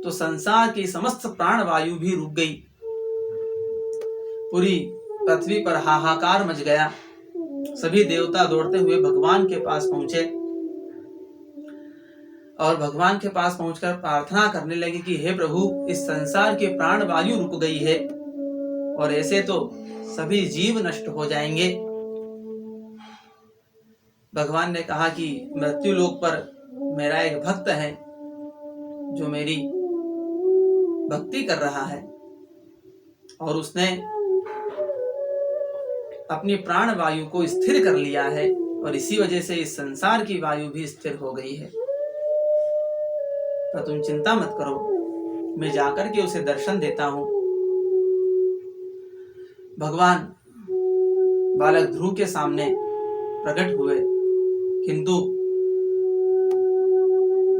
तो संसार की समस्त प्राण वायु भी रुक गई, पूरी पृथ्वी पर हाहाकार मच गया। सभी देवता दौड़ते हुए भगवान के पास पहुंचे और भगवान के पास पहुंचकर प्रार्थना करने लगे कि हे प्रभु, इस संसार की प्राण वायु रुक गई है और ऐसे तो सभी जीव नष्ट हो जाएंगे। भगवान ने कहा कि मृत्यु लोक पर मेरा एक भक्त है जो मेरी भक्ति कर रहा है और उसने अपनी प्राण वायु को स्थिर कर लिया है और इसी वजह से इस संसार की वायु भी स्थिर हो गई है। तो तुम चिंता मत करो, मैं जाकर के उसे दर्शन देता हूं। भगवान बालक ध्रुव के सामने प्रकट हुए, किंतु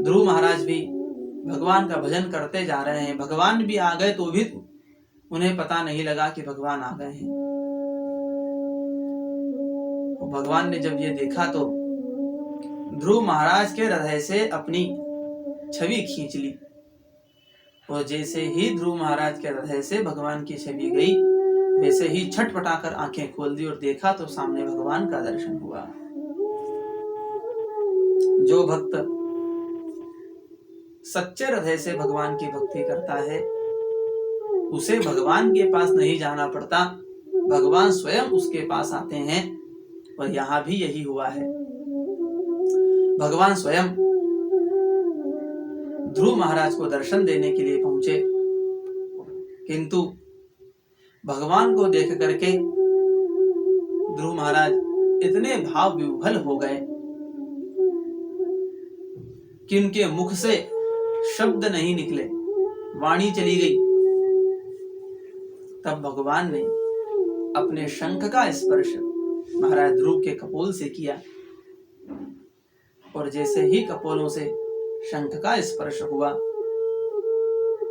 ध्रुव महाराज भी भगवान का भजन करते जा रहे हैं। भगवान भी आ गए तो भी उन्हें पता नहीं लगा कि भगवान आ गए हैं। तो भगवान ने जब ये देखा तो ध्रुव महाराज के हृदय से अपनी छवि खींच ली और जैसे ही ध्रुव महाराज के हृदय से भगवान की छवि गई, वैसे ही छटपटाकर आंखें खोल दी और देखा तो सामने भगवान का दर्शन हुआ। जो भक्त सच्चे हृदय से भगवान की भक्ति करता है उसे भगवान के पास नहीं जाना पड़ता, भगवान स्वयं उसके पास आते हैं। और यहां भी यही हुआ है, भगवान स्वयं ध्रुव महाराज को दर्शन देने के लिए पहुंचे, किंतु भगवान को देख करके ध्रुव महाराज इतने भाव विह्वल हो गए कि उनके मुख से शब्द नहीं निकले, वाणी चली गई। तब भगवान ने अपने शंख का स्पर्श महाराज ध्रुव के कपोल से किया और जैसे ही कपोलों से शंख का स्पर्श हुआ,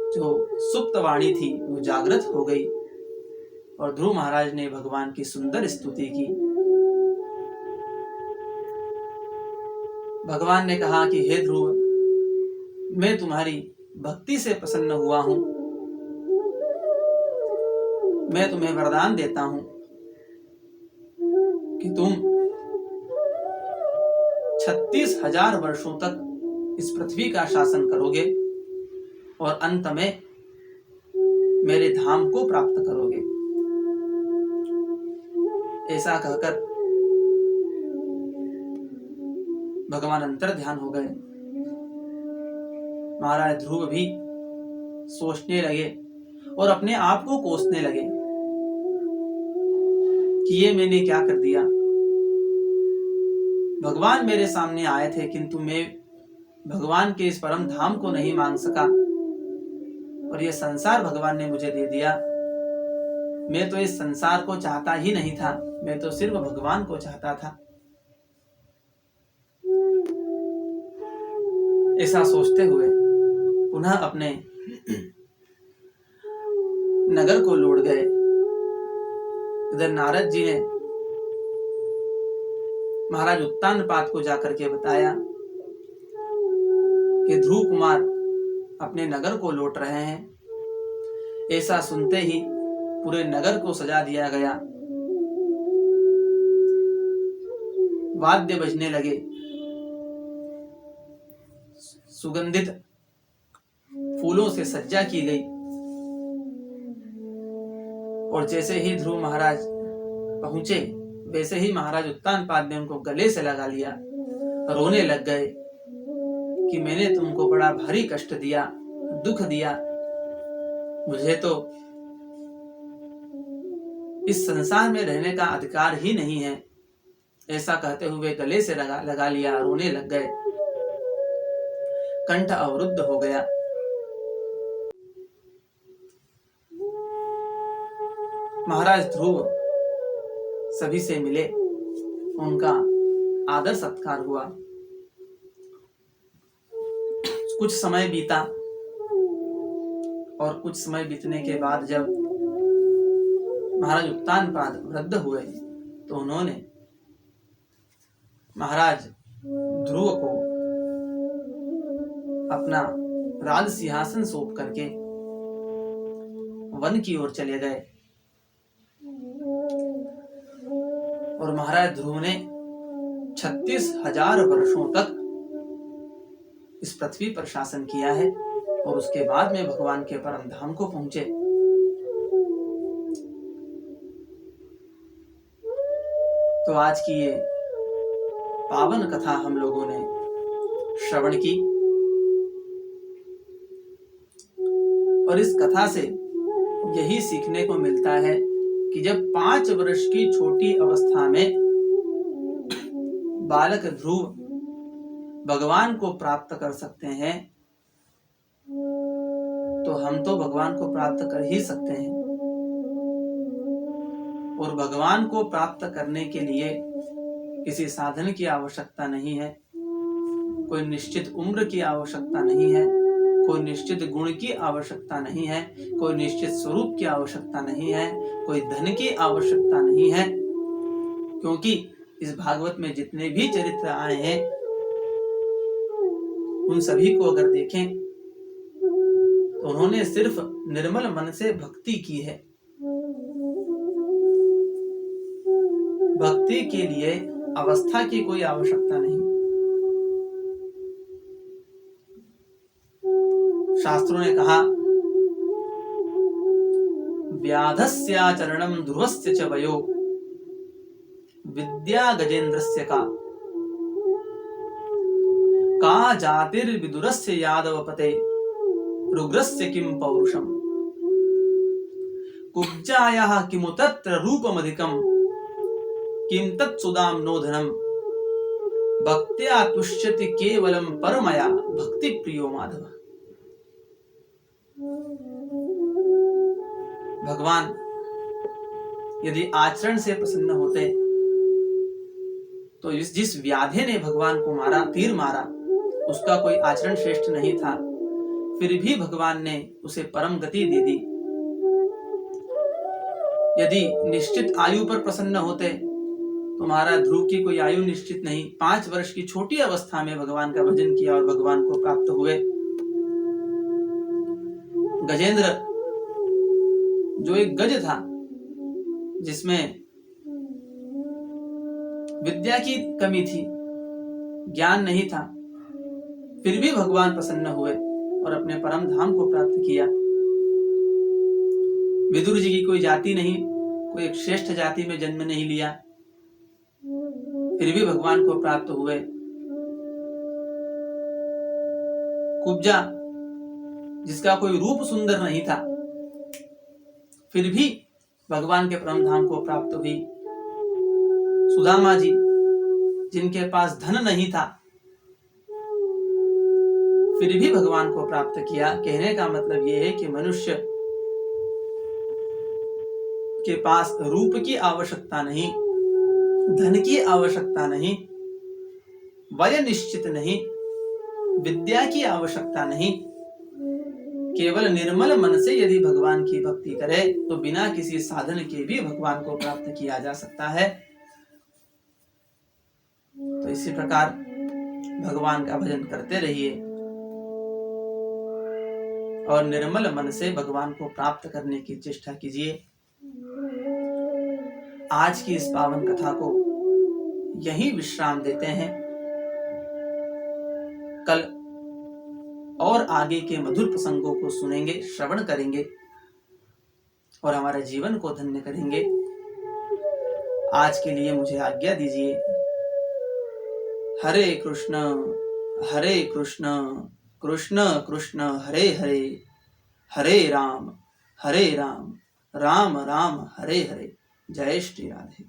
जो सुप्त वाणी थी वो जागृत हो गई और ध्रुव महाराज ने भगवान की सुंदर स्तुति की। भगवान ने कहा कि हे ध्रुव, मैं तुम्हारी भक्ति से प्रसन्न हुआ हूं, मैं तुम्हें वरदान देता हूं कि तुम 36,000 वर्षों तक इस पृथ्वी का शासन करोगे और अंत में मेरे धाम को प्राप्त करोगे। ऐसा कहकर भगवान अंतर ध्यान हो गए। महाराज ध्रुव भी सोचने लगे और अपने आप को कोसने लगे कि ये मैंने क्या कर दिया। भगवान मेरे सामने आए थे, किंतु मैं भगवान के इस परम धाम को नहीं मांग सका और ये संसार भगवान ने मुझे दे दिया। मैं तो इस संसार को चाहता ही नहीं था, मैं तो सिर्फ भगवान को चाहता था। ऐसा सोचते हुए पुनः अपने नगर को लौट गए। इधर नारद जी ने महाराज उत्तानपाद को जाकर के बताया कि ध्रुव कुमार अपने नगर को लौट रहे हैं। ऐसा सुनते ही पूरे नगर को सजा दिया गया, वाद्य बजने लगे, सुगंधित फूलों से सज्जा की गई और जैसे ही ध्रुव महाराज पहुंचे वैसे ही महाराज उत्तानपाद ने उनको गले से लगा लिया, रोने लग गए कि मैंने तुमको बड़ा भारी कष्ट दिया, दुख दिया, मुझे तो इस संसार में रहने का अधिकार ही नहीं है। ऐसा कहते हुए गले से लगा लिया, रोने लग गए, कंठ अवरुद्ध हो गया। महाराज ध्रुव सभी से मिले, उनका आदर सत्कार हुआ। कुछ समय बीता और कुछ समय बीतने के बाद जब महाराज उत्तानपाद वृद्ध हुए तो उन्होंने महाराज ध्रुव को अपना राज सिंहासन सौंप करके वन की ओर चले गए और महाराज ध्रुव ने 36,000 वर्षों तक इस पृथ्वी पर शासन किया है और उसके बाद में भगवान के परम धाम को पहुंचे। तो आज की ये पावन कथा हम लोगों ने श्रवण की। और इस कथा से यही सीखने को मिलता है कि जब 5 वर्ष की छोटी अवस्था में बालक ध्रुव भगवान को प्राप्त कर सकते हैं, तो हम तो भगवान को प्राप्त कर ही सकते हैं। और भगवान को प्राप्त करने के लिए किसी साधन की आवश्यकता नहीं है, कोई निश्चित उम्र की आवश्यकता नहीं है, कोई निश्चित गुण की आवश्यकता नहीं है, कोई निश्चित स्वरूप की आवश्यकता नहीं है, कोई धन की आवश्यकता नहीं है। क्योंकि इस भागवत में जितने भी चरित्र आए हैं उन सभी को अगर देखें तो उन्होंने सिर्फ निर्मल मन से भक्ति की है। भक्ति के लिए अवस्था की कोई आवश्यकता नहीं। शास्त्रों ने कहा, व्याधस्याचरणं ध्रुवस्य च वयो विद्या गजेन्द्रस्य का जातिर्विदुरस्य यादवपते रुग्रस्य किं पौरुषम् कुब्जायाः किमु तत्र रूपमधिकम् किं तत्सुदां नोधनम् भक्त्या तुष्यति केवलं परमया भक्ति प्रियो माधव। भगवान यदि आचरण से प्रसन्न होते तो जिस व्याधे ने भगवान को मारा, तीर मारा, उसका कोई आचरण श्रेष्ठ नहीं था, फिर भी भगवान ने उसे परम गति दे दी। यदि निश्चित आयु पर प्रसन्न होते, तुम्हारा ध्रुव की कोई आयु निश्चित नहीं, 5 वर्ष की छोटी अवस्था में भगवान का भजन किया और भगवान को प्राप्त हुए। गजेंद्र जो एक गज था, जिसमें विद्या की कमी थी, ज्ञान नहीं था, फिर भी भगवान प्रसन्न हुए और अपने परम धाम को प्राप्त किया। विदुर जी की कोई जाति नहीं, कोई एक श्रेष्ठ जाति में जन्म नहीं लिया, फिर भी भगवान को प्राप्त हुए। कुब्जा जिसका कोई रूप सुंदर नहीं था, फिर भी भगवान के परम धाम को प्राप्त हुई। सुदामा जी जिनके पास धन नहीं था, फिर भी भगवान को प्राप्त किया। कहने का मतलब यह है कि मनुष्य के पास रूप की आवश्यकता नहीं, धन की आवश्यकता नहीं, वय निश्चित नहीं, विद्या की आवश्यकता नहीं, केवल निर्मल मन से यदि भगवान की भक्ति करे तो बिना किसी साधन के भी भगवान को प्राप्त किया जा सकता है। तो इसी प्रकार भगवान का भजन करते रहिए और निर्मल मन से भगवान को प्राप्त करने की चेष्टा कीजिए। आज की इस पावन कथा को यहीं विश्राम देते हैं। कल और आगे के मधुर प्रसंगों को सुनेंगे, श्रवण करेंगे और हमारे जीवन को धन्य करेंगे। आज के लिए मुझे आज्ञा दीजिए। हरे कृष्ण कृष्ण कृष्ण हरे हरे, हरे राम राम राम हरे हरे। जय श्री राधे।